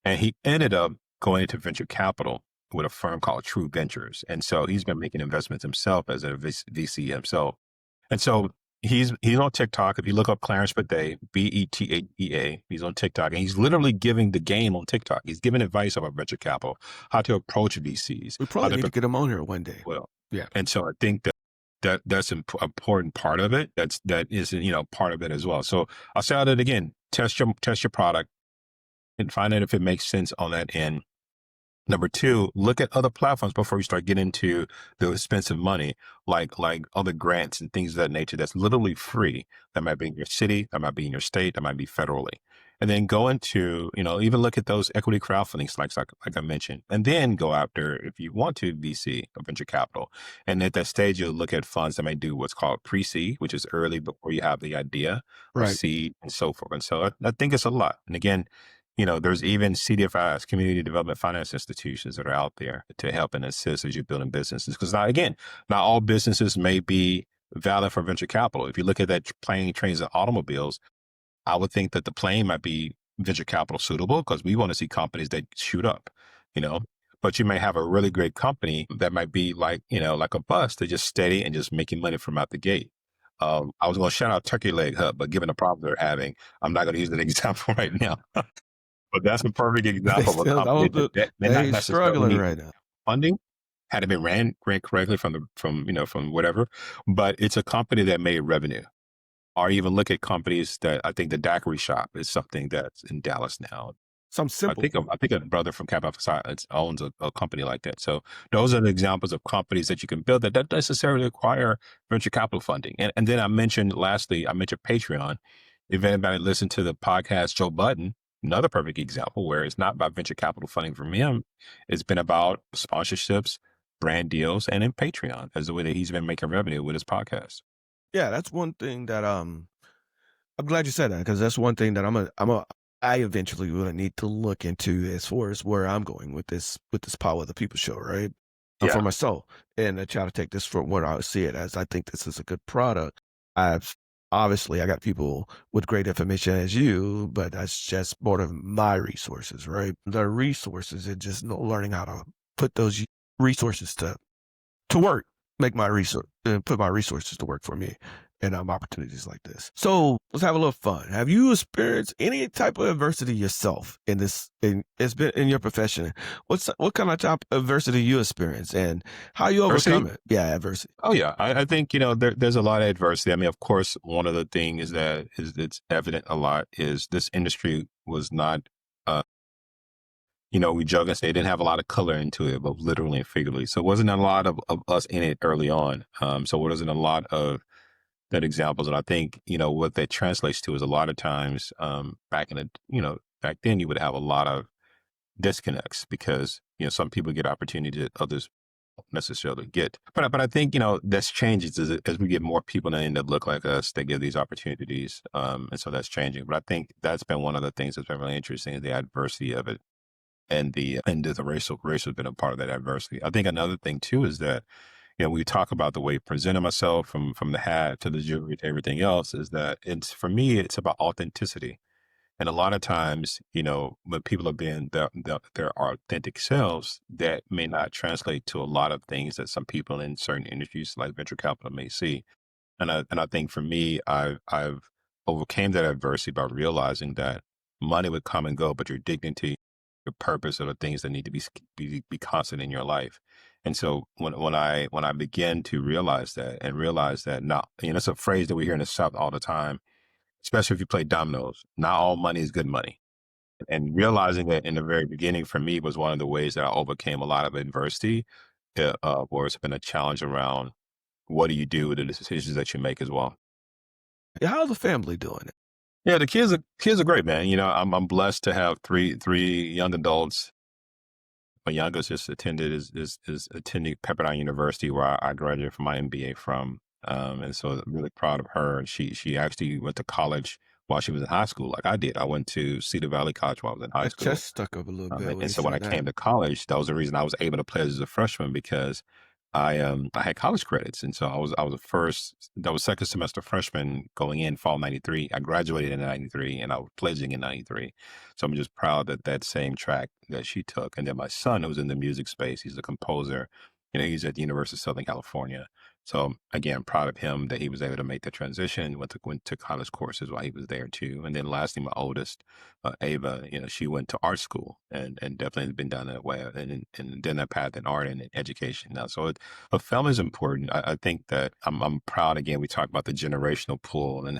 And he ended up going into venture capital with a firm called True Ventures. And so he's been making investments himself as a VC himself. And so he's on TikTok. If you look up Clarence Bethea, Bethea, he's on TikTok, and he's literally giving the game on TikTok. He's giving advice about venture capital, how to approach VCs, We how probably to need to get him on here one day. well. Yeah. And so I think that's an important part of it. That is, part of it as well. So I'll say it again, test your product and find out if it makes sense on that end. Number two, look at other platforms before you start getting into the expensive money, like other grants and things of that nature that's literally free. That might be in your city, that might be in your state, that might be federally. And then go into, even look at those equity crowdfunding sites like I mentioned, and then go after, if you want to, VC or venture capital. And at that stage, you'll look at funds that may do what's called pre-seed, which is early before you have the idea, or Right. seed, and so forth. And so I think it's a lot. And again, there's even CDFIs, community development finance institutions, that are out there to help and assist as you're building businesses. Because not all businesses may be valid for venture capital. If you look at that plane, trains, and automobiles, I would think that the plane might be venture capital suitable because we want to see companies that shoot up, you know. But you may have a really great company that might be like, like a bus. They're just steady and just making money from out the gate. I was going to shout out Turkey Leg Hub, but given the problem they're having, I'm not going to use that example right now. But that's a perfect They example of a still company don't do, that may not they necessarily struggling need right now. funding, had it been ran correctly from whatever, but it's a company that made revenue. Or even look at companies that I think the Daiquiri Shop is something that's in Dallas now. Something simple. I think a brother from Cap Alpha Science owns a company like that. So those are the examples of companies that you can build that don't necessarily require venture capital funding. And then lastly, I mentioned Patreon. If anybody listened to the podcast, Joe Budden, another perfect example where it's not about venture capital funding from him. It's been about sponsorships, brand deals, and in Patreon as the way that he's been making revenue with his podcast. Yeah, that's one thing that I'm glad you said that, because that's one thing that I eventually will need to look into as far as where I'm going with this Power of the People show, right? For Yeah. myself, and I try to take this from what I see it as. I think this is a good product. I've obviously I got people with great information as you, but that's just more of my resources, right? The resources and just learning how to put those resources to work, make my resource and put my resources to work for me and opportunities like this. So let's have a little fun. Have you experienced any type of adversity yourself it's been in your profession? What kind of type of adversity you experience and how you Diversity? overcome it? Yeah, adversity. Oh yeah, I think there's a lot of adversity. I mean, of course, one of the things that's evident a lot is this industry was not uh, we joke and say it didn't have a lot of color into it, both literally and figuratively. So it wasn't a lot of us in it early on. So it wasn't a lot of that examples. And I think, what that translates to is a lot of times, back then you would have a lot of disconnects because, some people get opportunity that others don't necessarily get. But I think, that's changes as we get more people that look like us, they give these opportunities. And so that's changing. But I think that's been one of the things that's been really interesting is the adversity of it and the race has been a part of that adversity. I think another thing too is that, we talk about the way I presented myself from the hat to the jewelry to everything else is that it's for me, it's about authenticity. And a lot of times, when people are being their authentic selves, that may not translate to a lot of things that some people in certain industries like venture capital may see. And I think for me, I've overcame that adversity by realizing that money would come and go, but your dignity, your purpose are the things that need to be constant in your life. And so when I began to realize that and realize that not, it's a phrase that we hear in the South all the time, especially if you play dominoes, not all money is good money. And realizing that in the very beginning for me was one of the ways that I overcame a lot of adversity, where it's been a challenge around what do you do with the decisions that you make as well. Yeah, how's the family doing it? Yeah, the kids are great, man. I'm blessed to have three young adults. My youngest just attended is attending Pepperdine University, where I graduated from my MBA from. And so I'm really proud of her. And she actually went to college while she was in high school, like I did. I went to Cedar Valley College while I was in high My school. chest stuck up a little bit when And you so when I said came that. to college, that was the reason I was able to play as a freshman because I had college credits, and so I was a that was second semester freshman going in fall '93. I graduated in '93, and I was pledging in '93. So I'm just proud that that same track that she took, and then my son who's in the music space, he's a composer. He's at the University of Southern California. So again, proud of him that he was able to make the transition. Went to college courses while he was there too. And then lastly, my oldest Ava, she went to art school and definitely has been down that way and then that path in art and in education now. So but family is important. I think that I'm proud again. We talk about the generational pull and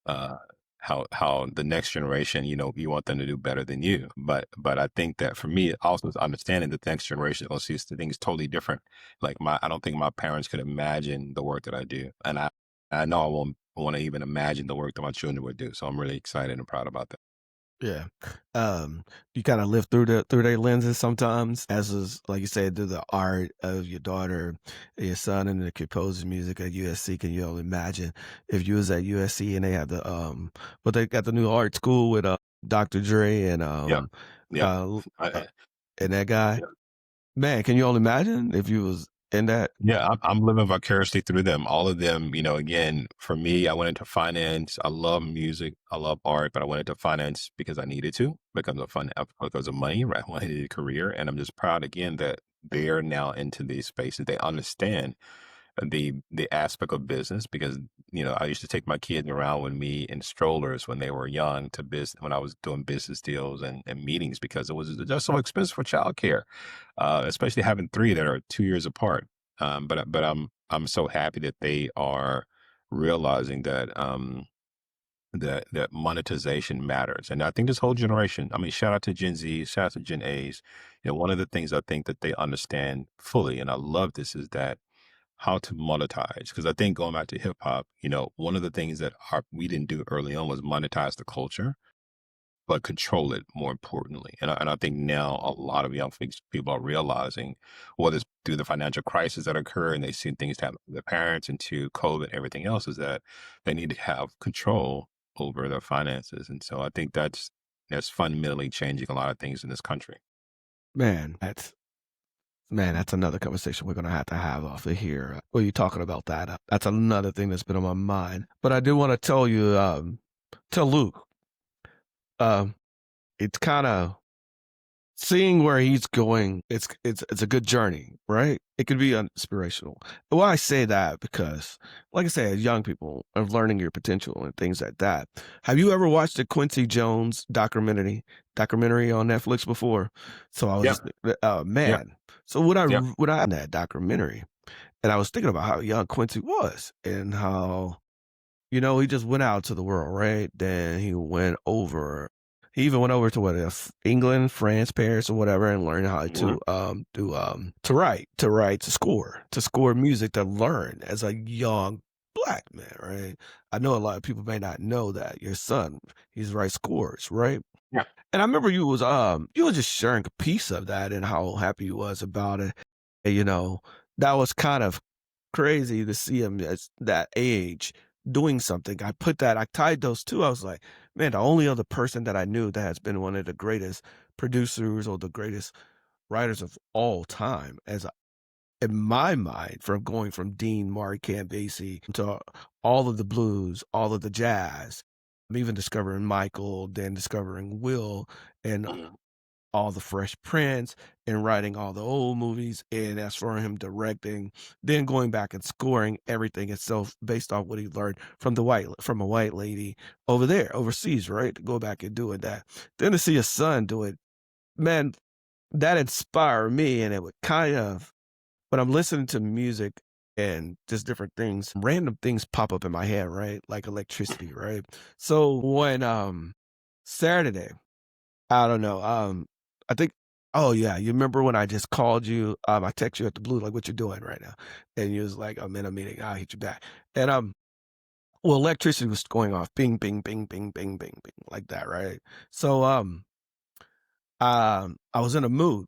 uh, how the next generation, you want them to do better than you. But I think that for me, it also is understanding that the next generation will see things totally different. Like I don't think my parents could imagine the work that I do, and I know I won't want to even imagine the work that my children would do. So I'm really excited and proud about that. Yeah. You kind of live through their lenses sometimes, as is like you said, through the art of your daughter, and your son, and the composing music at USC. Can you only imagine if you was at USC and they had but they got the new art school with Dr. Dre and Yeah, yeah. uh, uh I, and that guy? yeah. Man, can you only imagine if you was in that? Yeah, I'm living vicariously through them. All of them, again, for me, I went into finance. I love music. I love art, but I went into finance because I needed to, because of money, right? I wanted a career. And I'm just proud again that they're now into these spaces. They understand the aspect of business because, I used to take my kids around with me in strollers when they were young to business, when I was doing business deals and meetings because it was just so expensive for childcare, especially having three that are 2 years apart. But I'm so happy that they are realizing that monetization matters. And I think this whole generation, I mean, shout out to Gen Z, shout out to Gen A's. One of the things I think that they understand fully, and I love this, is that how to monetize. Because I think going back to hip hop, one of the things that we didn't do early on was monetize the culture but control it more importantly. And I think now a lot of young people are realizing, whether it's through the financial crisis that occur and they see things happen to their parents and to COVID and everything else, is that they need to have control over their finances. And so I think that's fundamentally changing a lot of things in this country. Man, that's another conversation we're gonna have to have off of here. Well, you talking about that? That's another thing that's been on my mind. But I do want to tell you, tell Luke, um, it's kind of seeing where he's going. It's a good journey, right? It could be inspirational. Well, I say that because, like I said, young people are learning your potential and things like that. Have you ever watched the Quincy Jones documentary on Netflix before? So I was Yeah, just, yeah, man. So yeah. what I in that documentary, and I was thinking about how young Quincy was and how he just went out to the world, right? Then he went over. He even went over to England, France, Paris, or whatever, and learned how Mhm. to score music to learn as a young black man, right? I know a lot of people may not know that your son, he's write scores, right? Yeah. And I remember you was just sharing a piece of that and how happy you was about it. And, that was kind of crazy to see him at that age doing something. I tied those two. I was like, man, the only other person that I knew that has been one of the greatest producers or the greatest writers of all time, in my mind, from going from Dean Mark Camp Basie to all of the blues, all of the jazz. I'm even discovering Michael, then discovering Will, and Mhm. all the Fresh Prince and writing all the old movies, and as for him directing, then going back and scoring everything itself based on what he learned from a white lady over there, overseas, right? To go back and doing that. Then to see his son do it, man, that inspired me, and it would kind of when I'm listening to music and just different things, random things pop up in my head, right? Like electricity, right? So when Saturday I don't know. I think oh, yeah, you remember when I just called you, I text you at the blue, like, "What you doing right now?" And you was like, "I'm in a meeting, I'll hit you back." And, well, electricity was going off, bing, bing, bing, bing, bing, bing, bing, like that, right? So, I was in a mood,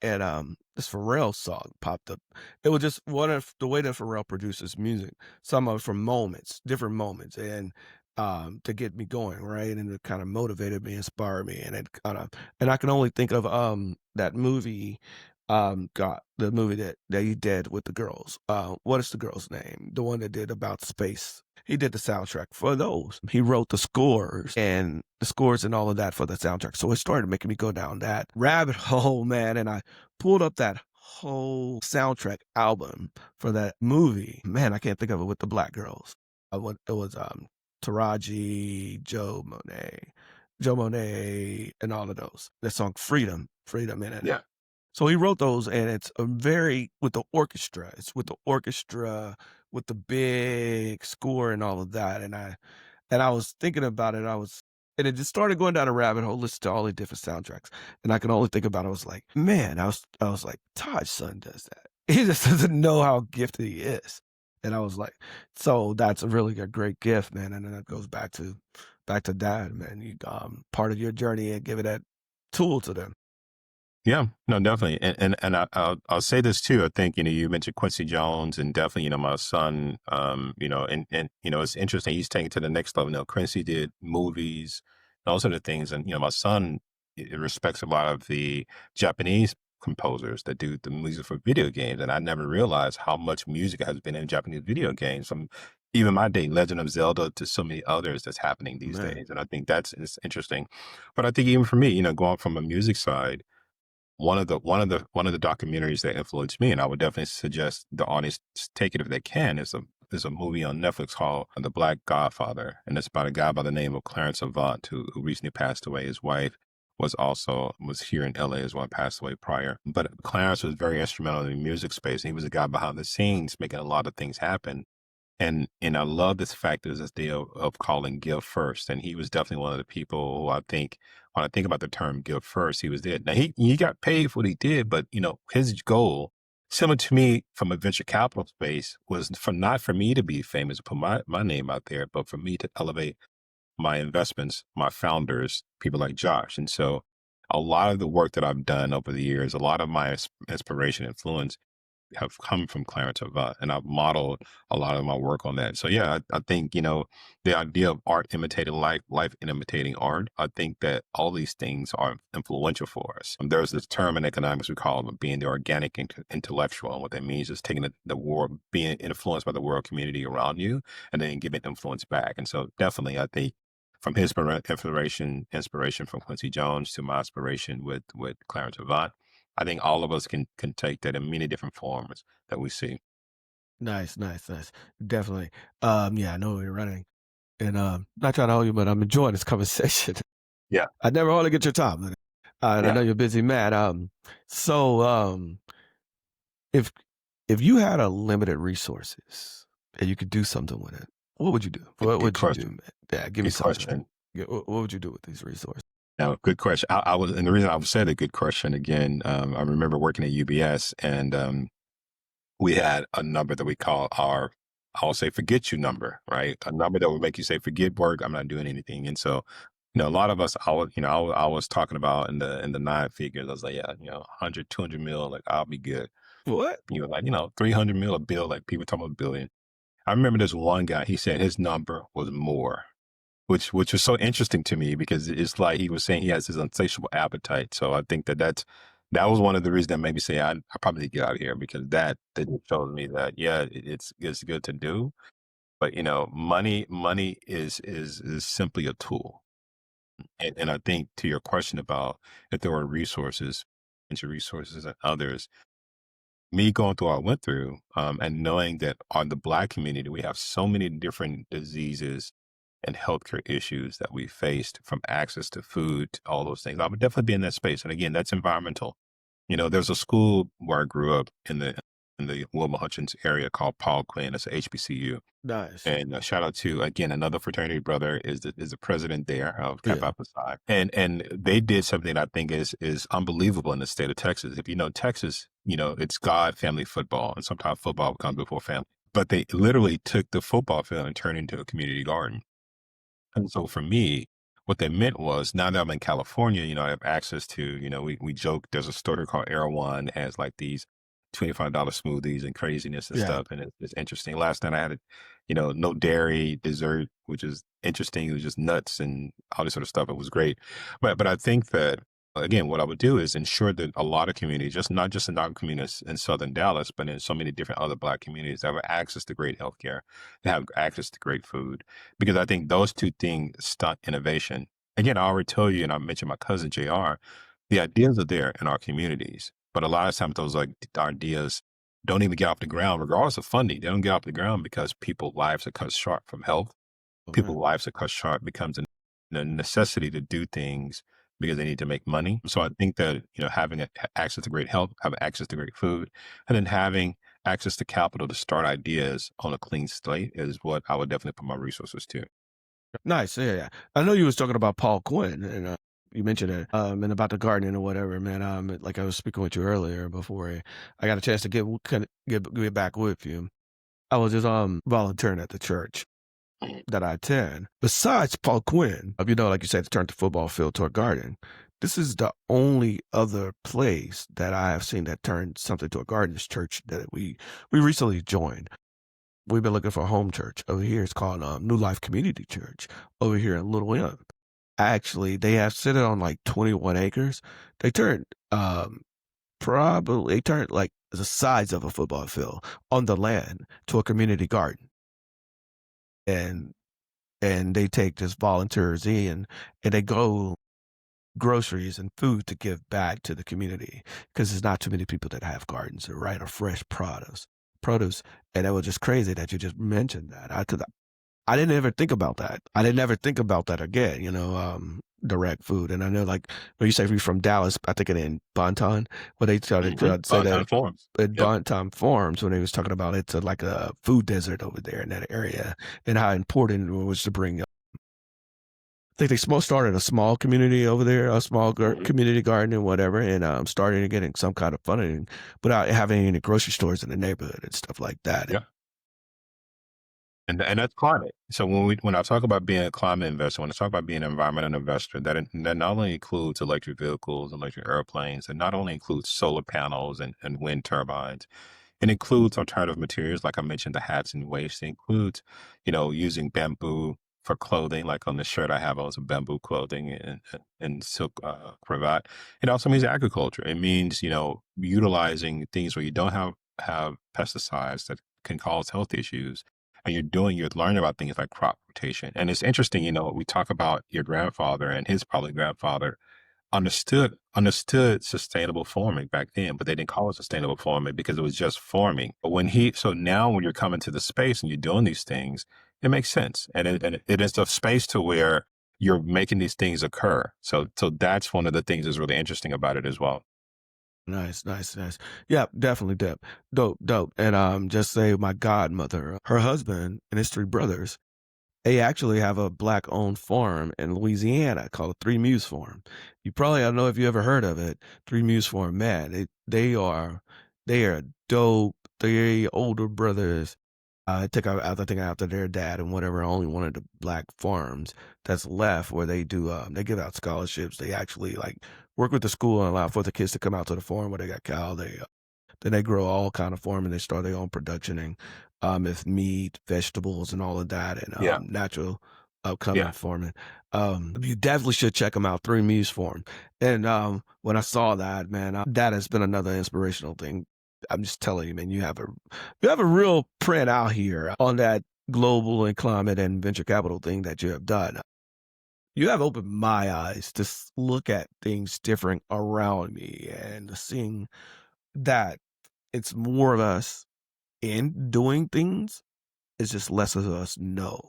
and, this Pharrell song popped up. It was just one of the way that Pharrell produces music, some of it from moments, different moments, and, to get me going, right? And it kinda motivated me, inspired me, and and I can only think of, that movie, the movie that he did with the girls. What is the girl's name? The one that did about space. He did the soundtrack for those. He wrote the scores and all of that for the soundtrack. So it started making me go down that rabbit hole, man. And I pulled up that whole soundtrack album for that movie. Man, I can't think of it with the black girls. It was Taraji, Joe Monet, and all of those. The song Freedom in it. Yeah. So he wrote those, and it's a very with the orchestra. It's with the orchestra, with the big score and all of that. And I was thinking about it. And it just started going down a rabbit hole, listen to all the different soundtracks. And I can only think about it. I was like, man, I was like, Todd's son does that. He just doesn't know how gifted he is. And I was like, so that's a really a great gift, man. And then that goes back to dad, man. You part of your journey and giving that tool to them. Yeah, no, definitely, and I'll say this too. I think you mentioned Quincy Jones, and definitely my son. And it's interesting. He's taking it to the next level. Now, Quincy did movies, those sort of things, and my son respects a lot of the Japanese composers that do the music for video games, and I never realized how much music has been in Japanese video games from even my day, Legend of Zelda, to so many others that's happening these Man. days, and I think it's interesting. But I think even for me, going from a music side, one of the documentaries that influenced me, and I would definitely suggest the audience take it if they can, is a movie on Netflix called The Black Godfather, and it's about a guy by the name of Clarence Avant who recently passed away. His wife was here in LA as well, passed away prior. But Clarence was very instrumental in the music space. He was a guy behind the scenes making a lot of things happen. And I love this fact there's this deal of calling give first. And he was definitely one of the people who I think when I think about the term give first, he was there. Now he got paid for what he did, but his goal, similar to me from a venture capital space, was for not for me to be famous, put my name out there, but for me to elevate my investments, my founders, people like Josh. And so a lot of the work that I've done over the years, a lot of my inspiration, influence have come from Clarence Avant, and I've modeled a lot of my work on that. So yeah, I think the idea of art imitating life, life imitating art. I think that all these things are influential for us. There's this term in economics we call it being the organic intellectual, and what that means is taking the world, being influenced by the world community around you, and then giving influence back. And so definitely, I think from his inspiration from Quincy Jones to my inspiration with Clarence Avant. I think all of us can take that in many different forms that we see. Nice, nice, nice. Definitely. Yeah, I know you're running. And not trying to hold you, but I'm enjoying this conversation. Yeah, I never want to get your time. And I yeah. know you're a busy man. So if if you had a limited resources and you could do something with it, what would you do? Good, What good would you do, question. man? Yeah, give me Good something. question. Yeah, what would you do with these resources? Now, good question. And the reason I said a good question again, I remember working at UBS, and we had a number that we call I'll say, forget you number, right? A number that would make you say, forget work, I'm not doing anything. And so, a lot of us, I was talking about in the nine figures. I was like, yeah, 100, 200 mil, like I'll be good. What? You were like, 300 mil a bill, like people talking about billion. I remember this one guy, he said his number was more, which was so interesting to me because it's like he was saying he has this insatiable appetite. So I think that was one of the reasons that made me say I probably need to get out of here, because that shows me that, yeah, it's good to do, but money is simply a tool. And I think, to your question about if there were resources, financial resources and others, me going through what I went through, and knowing that on the Black community, we have so many different diseases and healthcare issues that we faced, from access to food, to all those things. I would definitely be in that space. And again, that's environmental. There's a school where I grew up in the Wilma Hutchins area called Paul Quinn. It's a HBCU. Nice. And shout out to, again, another fraternity brother is the president there of Yeah. Kappa Alpha Psi. And they did something that I think is unbelievable in the state of Texas. If you know Texas, it's God, family, football, and sometimes football comes before family. But they literally took the football field and turned it into a community garden. And so for me, what that meant was, now that I'm in California, I have access to, we joke, there's a store called Erewhon that has like these $25 smoothies and craziness and Yeah. stuff. And it's interesting. Last night I had, no dairy dessert, which is interesting. It was just nuts and all this sort of stuff. It was great. But I think that, again, what I would do is ensure that a lot of communities, just not just in our communities in Southern Dallas, but in so many different other Black communities, that have access to great healthcare, that have access to great food, because I think those two things stunt innovation. Again, I already told you, and I mentioned my cousin JR, the ideas are there in our communities, but a lot of times those like ideas don't even get off the ground, regardless of funding. They don't get off the ground because people's lives are cut short from health. Okay. People's lives are cut short becomes a necessity to do things because they need to make money. So I think that, having access to great health, having access to great food, and then having access to capital to start ideas on a clean slate is what I would definitely put my resources to. Nice. Yeah, yeah. I know you was talking about Paul Quinn, and you mentioned it, and about the gardening or whatever, man. Like I was speaking with you earlier before I got a chance to get back with you. I was just volunteering at the church that I attend. Besides Paul Quinn, like you said, to turn the football field to a garden. This is the only other place that I have seen that turned something to a garden. This church that we recently joined. We've been looking for a home church over here. It's called New Life Community Church over here in Little Inn. Actually, they have sit on like 21 acres. They turned probably they turned like the size of a football field on the land to a community garden, and they take just volunteers in, and they go groceries and food to give back to the community, because there's not too many people that have gardens or right or fresh produce. And it was just crazy that you just mentioned that. I didn't ever think about that. I didn't ever think about that again, direct food. And I know, like, when you say you're from Dallas, I think it in Bonton, where they started to say Bonton that Farms. at Yep. Bonton Farms, when they was talking about it's like a food desert over there in that area, and how important it was to bring. I think they started a small community over there, a small Mhm. community garden and whatever, and starting getting some kind of funding without having any grocery stores in the neighborhood and stuff like that. Yeah. And that's climate. So when I talk about being a climate investor, when I talk about being an environmental investor, that not only includes electric vehicles, electric airplanes, and not only includes solar panels and wind turbines. It includes alternative materials, like I mentioned, the hats and waist. It includes, using bamboo for clothing, like on the shirt I have on some bamboo clothing and silk cravat. It also means agriculture. It means, utilizing things where you don't have pesticides that can cause health issues. And you're learning about things like crop rotation. And it's interesting, we talk about your grandfather and his probably grandfather understood sustainable farming back then, but they didn't call it sustainable farming because it was just farming. But so now when you're coming to the space and you're doing these things, it makes sense. And it is a space to where you're making these things occur. So that's one of the things that's really interesting about it as well. Nice, nice, nice. Yeah, definitely dope, dope. And just say my godmother, her husband and his three brothers, They actually have a black-owned farm in Louisiana called Three Muse Farm. You probably I don't know if you ever heard of it. Three Muse Farm, man, they are dope. They older brothers. Took out I think after their dad and whatever, only one of the black farms that's left where they do, they give out scholarships. They actually, like, work with the school and allow for the kids to come out to the farm where they got cow. Then they grow all kind of farming. They start their own production and if meat, vegetables, and all of that, and Yeah. natural upcoming Yeah. farming. You definitely should check them out. Three Muse Farm. And when I saw that, man, that has been another inspirational thing. I'm just telling you, man, you have a real print out here on that global and climate and venture capital thing that you have done. You have opened my eyes to look at things different around me and seeing that it's more of us in doing things. It's just less of us know.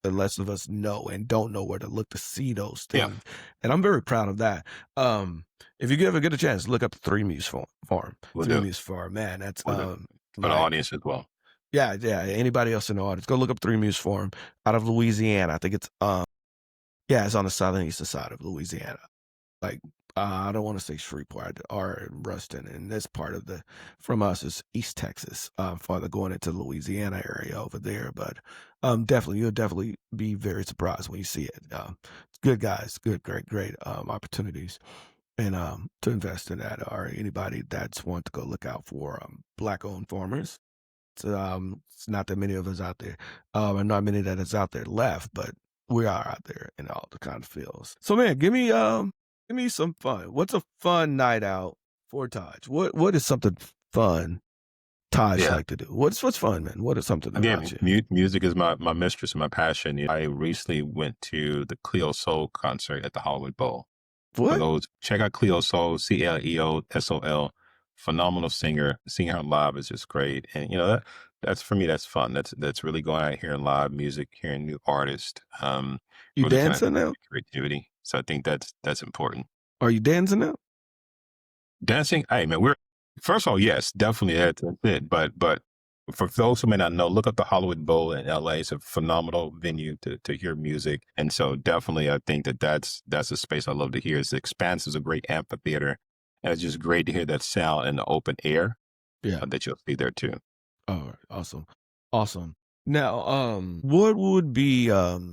The less of us know and don't know where to look to see those Yeah. things. And I'm very proud of that. If you ever get a chance, look up the Three Muse Farm. We'll Three do. Muse Farm, man. That's We'll do. For the like audience as well. yeah. Anybody else in the audience, go look up Three Muse Farm out of Louisiana. I think it's yeah, it's on the southeastern side of Louisiana. Like I don't want to say Shreveport or Ruston, and this part of the from us is East Texas, farther going into Louisiana area over there. But definitely, you'll definitely be very surprised when you see it. It's good guys, great opportunities, and to invest in that, or anybody that's want to go look out for black-owned farmers. It's not that many of us out there, and not many that is out there left, but we are out there in all the kind of fields. So, man, give me some fun. What's a fun night out for Taj? What is something fun Taj Yeah. like to do? What's fun, man? What is something about Again, you? music is my mistress and my passion. I recently went to the Cleo Soul concert at the Hollywood Bowl. For What? those, check out Cleo Soul, Cleosol. Phenomenal singer. Seeing her live is just great. And that's for me, that's fun. That's really going out hearing live music, hearing new artists, You really kind of dancing now? creativity. So I think that's important. Are you dancing now? Dancing, hey man, we're first of all, yes, definitely that's it. But for those who may not know, look up the Hollywood Bowl in LA. It's a phenomenal venue to hear music, and so definitely, I think that's a space I love to hear. It's expansive, it's a great amphitheater, and it's just great to hear that sound in the open air Yeah. that you'll see there too. All right. Awesome. Now, what would be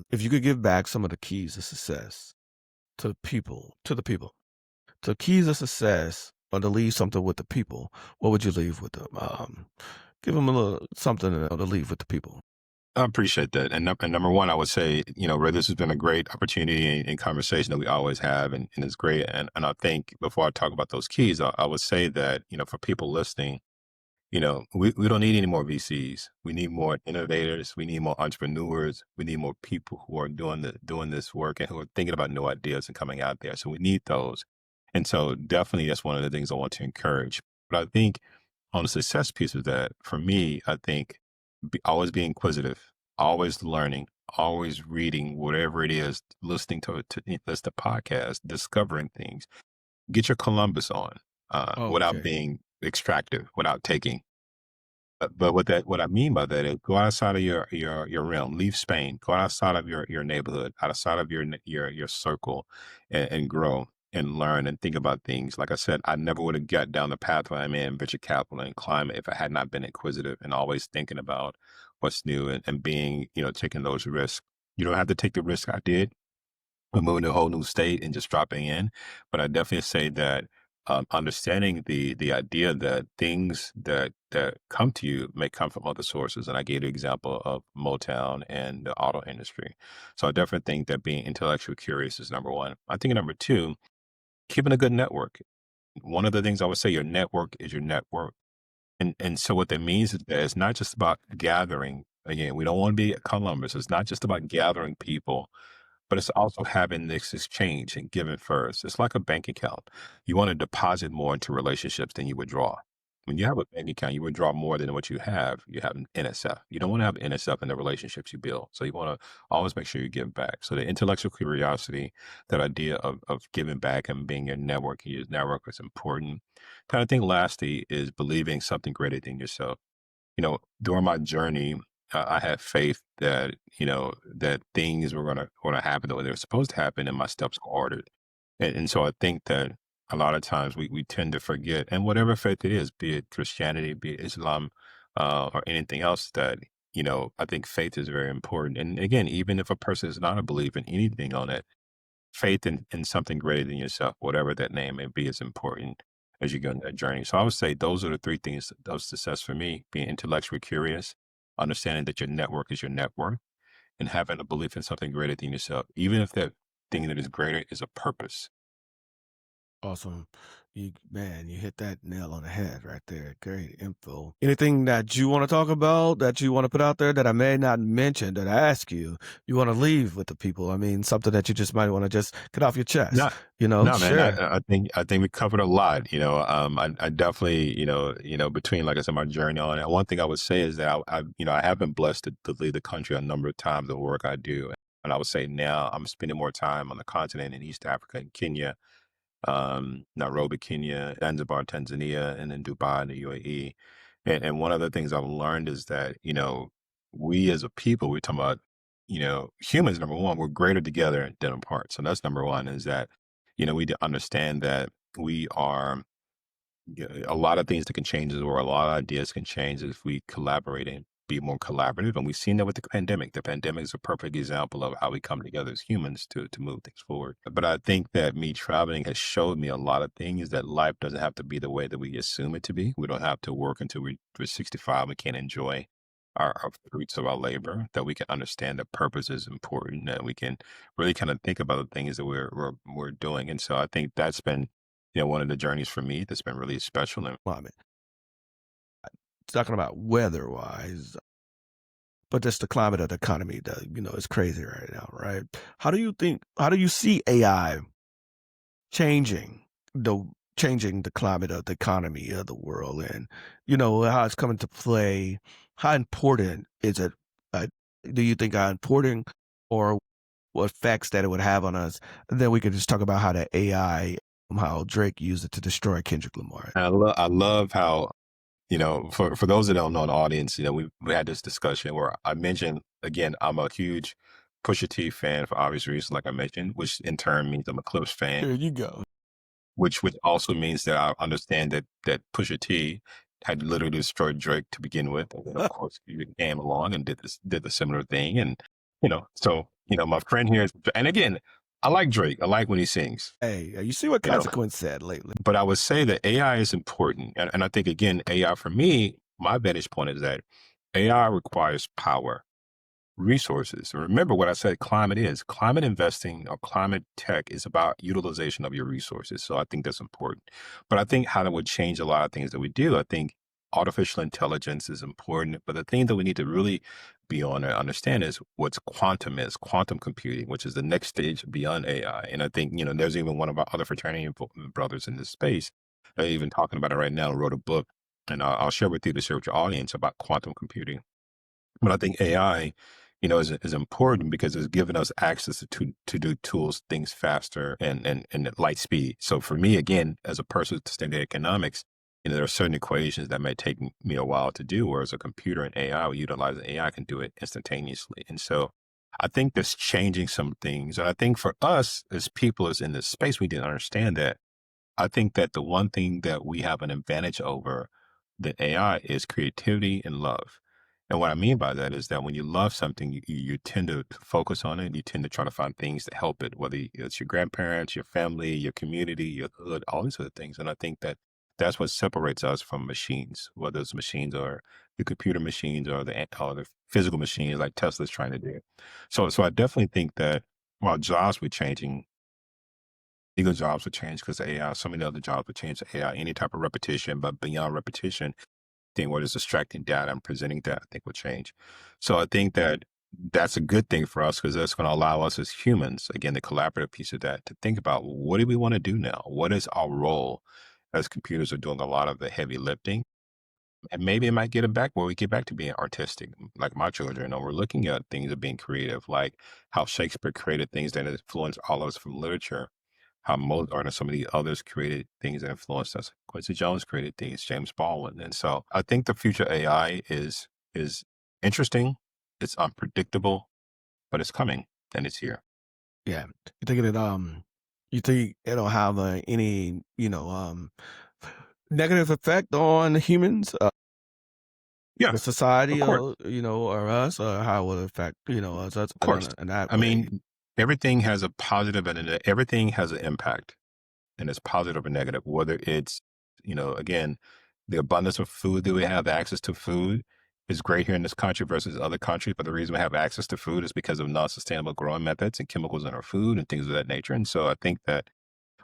if you could give back some of the keys of success to the people? So keys of success or to leave something with the people, what would you leave with them? Give them a little something to leave with the people. I appreciate that. And number one, I would say, Ray, this has been a great opportunity and conversation that we always have, and it's great. And I think before I talk about those keys, I would say that, for people listening, we don't need any more VCs. We need more innovators. We need more entrepreneurs. We need more people who are doing this work and who are thinking about new ideas and coming out there. So we need those. And so definitely that's one of the things I want to encourage. But I think on the success piece of that, for me, I think always be inquisitive, always learning, always reading, whatever it is, listening to listen to podcasts, discovering things. Get your Columbus on without Okay. being extractive, without taking. But what I mean by that is go outside of your realm, leave Spain, go outside of your neighborhood, outside of your circle, and grow and learn and think about things. Like I said, I never would have got down the pathway I'm in venture capital and climate if I had not been inquisitive and always thinking about what's new and being, taking those risks. You don't have to take the risk I did of moving to a whole new state and just dropping in. But I definitely say that understanding the idea that things that come to you may come from other sources. And I gave the example of Motown and the auto industry. So I definitely think that being intellectually curious is number one. I think number two, keeping a good network. One of the things I would say, your network is your network. And so what that means is that it's not just about gathering. Again, we don't want to be Columbus. It's not just about gathering people, but it's also having this exchange and giving first. It's like a bank account. You want to deposit more into relationships than you withdraw. When you have a bank account, you withdraw more than what you have. You have an NSF. You don't want to have NSF in the relationships you build. So you want to always make sure you give back. So the intellectual curiosity, that idea of giving back and being your network is important. Kind of thing lastly is believing something greater than yourself. During my journey, I had faith that, that things were gonna happen the way they were supposed to happen, and my steps were ordered. And so I think that a lot of times we tend to forget, and whatever faith it is, be it Christianity, be it Islam, or anything else, that, I think faith is very important. And again, even if a person is not a believer in anything on it, faith in something greater than yourself, whatever that name may be, is important as you go on that journey. So I would say those are the three things of success for me: being intellectually curious, understanding that your network is your net worth, and having a belief in something greater than yourself, even if that thing that is greater is a purpose. Awesome. You hit that nail on the head right there. Great info. Anything that you want to talk about, that you want to put out there that I may not mention, that I ask you want to leave with the people? I mean, something that you just might want to just get off your chest, No, no, man. share. I think we covered a lot. I definitely, between, like I said, my journey on it. One thing I would say is that I have been blessed to leave the country a number of times, the work I do, and I would say now I'm spending more time on the continent in East Africa and Kenya, Nairobi, Kenya, Zanzibar, Tanzania, and then Dubai in the UAE. And one of the things I've learned is that, we as a people, we're talking about, humans, number one, we're greater together than apart. So that's number one, is that, we to understand that we are, a lot of things that can change the world, a lot of ideas can change if we collaborate and be more collaborative. And we've seen that with the pandemic. The pandemic is a perfect example of how we come together as humans to move things forward. But I think that me traveling has showed me a lot of things, that life doesn't have to be the way that we assume it to be. We don't have to work until we're 65. We can't enjoy our fruits of our labor, that we can understand that purpose is important, that we can really kind of think about the things that we're doing. And so I think that's been, one of the journeys for me that's been really special. And Climate. Talking about weather wise, but just the climate of the economy that, is crazy right now, right? How do you see AI changing the changing the climate of the economy of the world, and how it's coming to play? How important is it? uh, do you think how important, or what effects that it would have on us? Then we could just talk about how the AI, how Drake used it to destroy Kendrick Lamar. I love how, for those that don't know, the audience, we had this discussion where I mentioned, again, I'm a huge Pusha T fan for obvious reasons, like I mentioned, which in turn means I'm a Clips fan, Here you go. which also means that I understand that Pusha T had literally destroyed Drake to begin with. And then of course he came along and did the similar thing. And, so, my friend here, and again, I like Drake. I like when he sings, Hey, you see what you know, Consequence said lately? but I would say that AI is important. And I think, again, AI for me, my vantage point is that AI requires power, resources. Remember what I said climate investing or climate tech is about utilization of your resources. So I think that's important. But I think how that would change a lot of things that we do. I think artificial intelligence is important. But the thing that we need to really be on and understand is what's quantum computing, which is the next stage beyond AI. And I think, there's even one of our other fraternity brothers in this space, even talking about it right now, wrote a book. And I'll share with you to share with your audience about quantum computing. But I think AI, is important because it's given us access to do tools, things faster and at light speed. So for me, again, as a person to study economics, there are certain equations that may take me a while to do, whereas a computer and AI, utilizing AI, can do it instantaneously. And so I think that's changing some things. And I think for us as people as in this space, we didn't understand that. I think that the one thing that we have an advantage over the AI is creativity and love. And what I mean by that is that when you love something, you tend to focus on it. You tend to try to find things to help it, whether it's your grandparents, your family, your community, your hood, all these other things. And I think that that's what separates us from machines, whether it's machines or the computer machines or the physical machines like Tesla's trying to do. So I definitely think that while jobs were changing, legal jobs would change because of AI. So many other jobs would change to AI. Any type of repetition, but beyond repetition, thing what is extracting data and presenting that, I think will change. So I think that that's a good thing for us because that's going to allow us as humans, again, the collaborative piece of that, to think about what do we want to do now? What is our role as computers are doing a lot of the heavy lifting? And maybe it might get it back where we get back to being artistic, like my children, or we're looking at things of being creative, like how Shakespeare created things that influenced all of us from literature, how Mozart and some of the others created things that influenced us. Quincy Jones created things, James Baldwin. And so I think the future AI is interesting. It's unpredictable, but it's coming and it's here. Yeah. You think that you think it'll have any, negative effect on humans, Yeah, the of society, course. or us, or how will it affect, us Of course. in that I way? mean, everything has a positive and everything has an impact, and it's positive or negative, whether it's, again, the abundance of food that we have access to food is great here in this country versus other countries. But the reason we have access to food is because of non-sustainable growing methods and chemicals in our food and things of that nature. And so I think that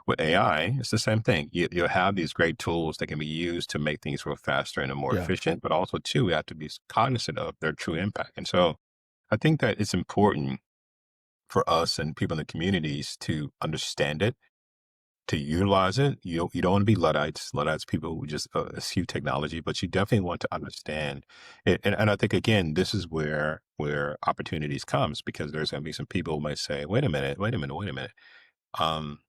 with AI, it's the same thing. You'll have these great tools that can be used to make things go faster and more Yeah. efficient, but also too, we have to be cognizant of their true impact. And so I think that it's important for us and people in the communities to understand it, to utilize it. You don't want to be Luddites. Luddites people who just eschew technology, but you definitely want to understand it. And I think again, this is where opportunities comes because there's going to be some people who might say, wait a minute, wait a minute, wait a minute. Um,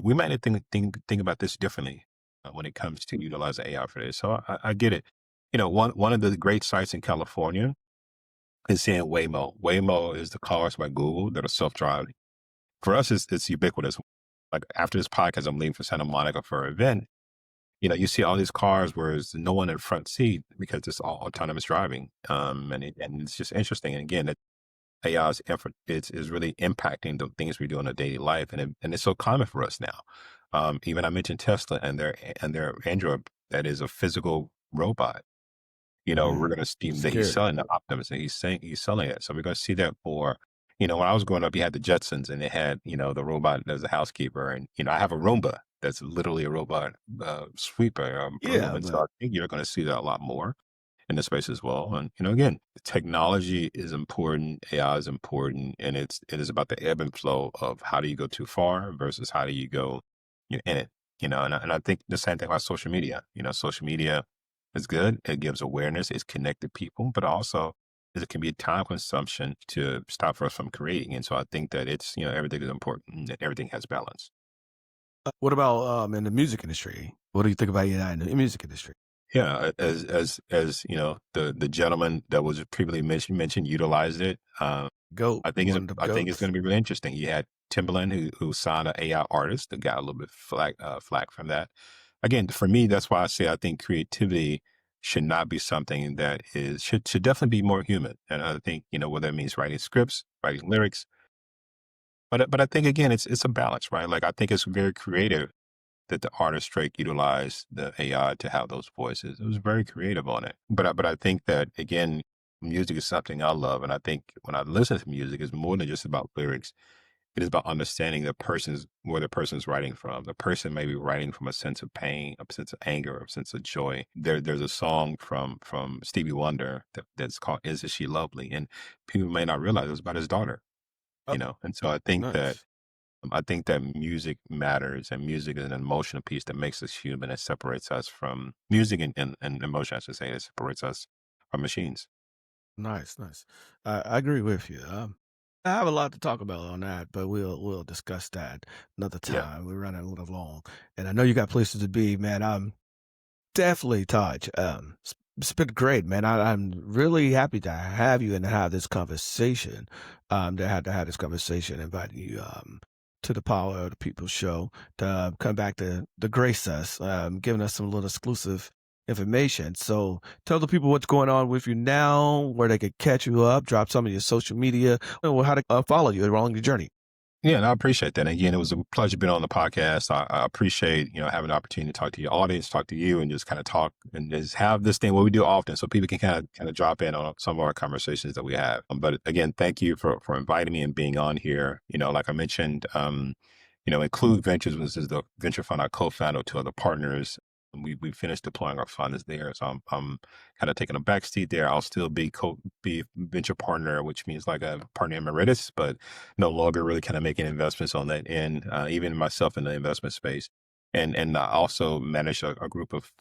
we might need to think about this differently when it comes to utilizing AI for this. So I get it. One of the great sites in California is saying Waymo. Waymo is the cars by Google that are self-driving. For us, it's ubiquitous. Like after this podcast, I'm leaving for Santa Monica for an event. You see all these cars where there's no one in the front seat because it's all autonomous driving. And it's just interesting. And again, that AI's effort is really impacting the things we do in our daily life, and it's so common for us now. Even I mentioned Tesla and their Android that is a physical robot. We're Mm. going to see that he's Scary. selling the Optimus and he's saying he's selling it. So we're going to see that more. When I was growing up, you had the Jetsons and they had, the robot as a housekeeper. And, I have a Roomba that's literally a robot sweeper, broom. Yeah, And so but I think you're going to see that a lot more in the space as well. And, again, technology is important. AI is important. And it is about the ebb and flow of how do you go too far versus how do you go in it. And I think the same thing about social media. Social media is good. It gives awareness. It's connected people, but also it can be a time consumption to stop us from creating. And so I think that it's, everything is important and everything has balance. what about in the music industry? What do you think about AI in the music industry? Yeah, as the gentleman that was previously mentioned utilized it. Goat, one of the I think it's goats. going to be really interesting. You had Timbaland who signed an AI artist that got a little bit flack from that. Again, for me, that's why I say I think creativity should not be something that should definitely be more human. And I think whether it means writing scripts, writing lyrics, but I think again it's a balance, right? Like I think it's very creative that the artist Drake utilized the AI to have those voices. It was very creative on it. But I think that again, music is something I love, and I think when I listen to music, it's more than just about lyrics. It is about understanding where the person's writing from. The person may be writing from a sense of pain, a sense of anger, a sense of joy. There's a song from Stevie Wonder that's called "Isn't She Lovely," and people may not realize it was about his daughter. Oh, And so nice. I think that music matters, and music is an emotional piece that makes us human. It separates us from music and emotion, I should say. It separates us from machines. Nice, nice. I agree with you. I have a lot to talk about on that, but we'll discuss that another Yeah. time. We're running a little long, and I know you got places to be, man. I'm definitely touched. It's been great, man. I'm really happy to have you and have this conversation. To have this conversation, inviting you to the Power of the People show to come back to grace us, giving us some little exclusive information. So tell the people what's going on with you now, where they could catch you up, drop some of your social media, or how to follow you along your journey. Yeah, and I appreciate that. And again, it was a pleasure being on the podcast. I appreciate, having the opportunity to talk to your audience, talk to you, and just kind of talk and just have this thing what we do often so people can kind of drop in on some of our conversations that we have. But again, thank you for inviting me and being on here. Like I mentioned, Include Ventures, which is the venture fund I co-founded with two other partners. We finished deploying our funds there. So I'm kind of taking a back seat there. I'll still be venture partner, which means like a partner emeritus, but no longer really kind of making investments on that end, even myself in the investment space. And I also manage a group of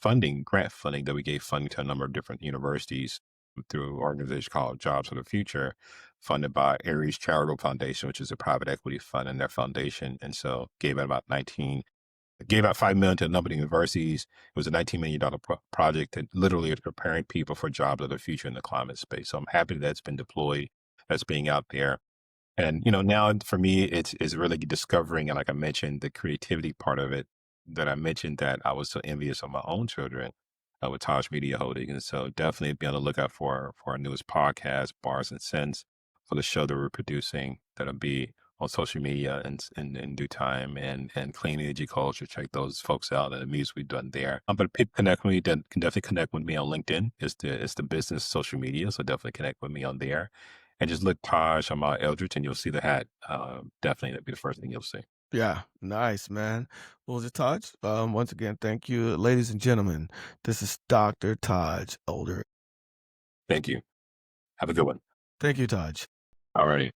grant funding that we gave funding to a number of different universities through an organization called Jobs for the Future, funded by Aries Charitable Foundation, which is a private equity fund in their foundation. And so gave it about gave out $5 million to a number of universities. It was a $19 million project that literally is preparing people for jobs of the future in the climate space. So I'm happy that it's been deployed, that's being out there. And now for me, it's really discovering, and like I mentioned, the creativity part of it. That I mentioned that I was so envious of my own children with Taj Media Holding, and so definitely be on the lookout for our newest podcast, Bars and Sense, for the show that we're producing. That'll be on social media and in due time, and Clean Energy Culture. Check those folks out and the music we've done there. But people connect with me, then can definitely connect with me on LinkedIn. It's the business social media, so definitely connect with me on there. And just look Taj on my Eldritch and you'll see the hat. Definitely, that'd be the first thing you'll see. Yeah, nice, man. What was it, Taj? Once again, thank you. Ladies and gentlemen, this is Dr. Taj Older. Thank you. Have a good one. Thank you, Taj. All righty.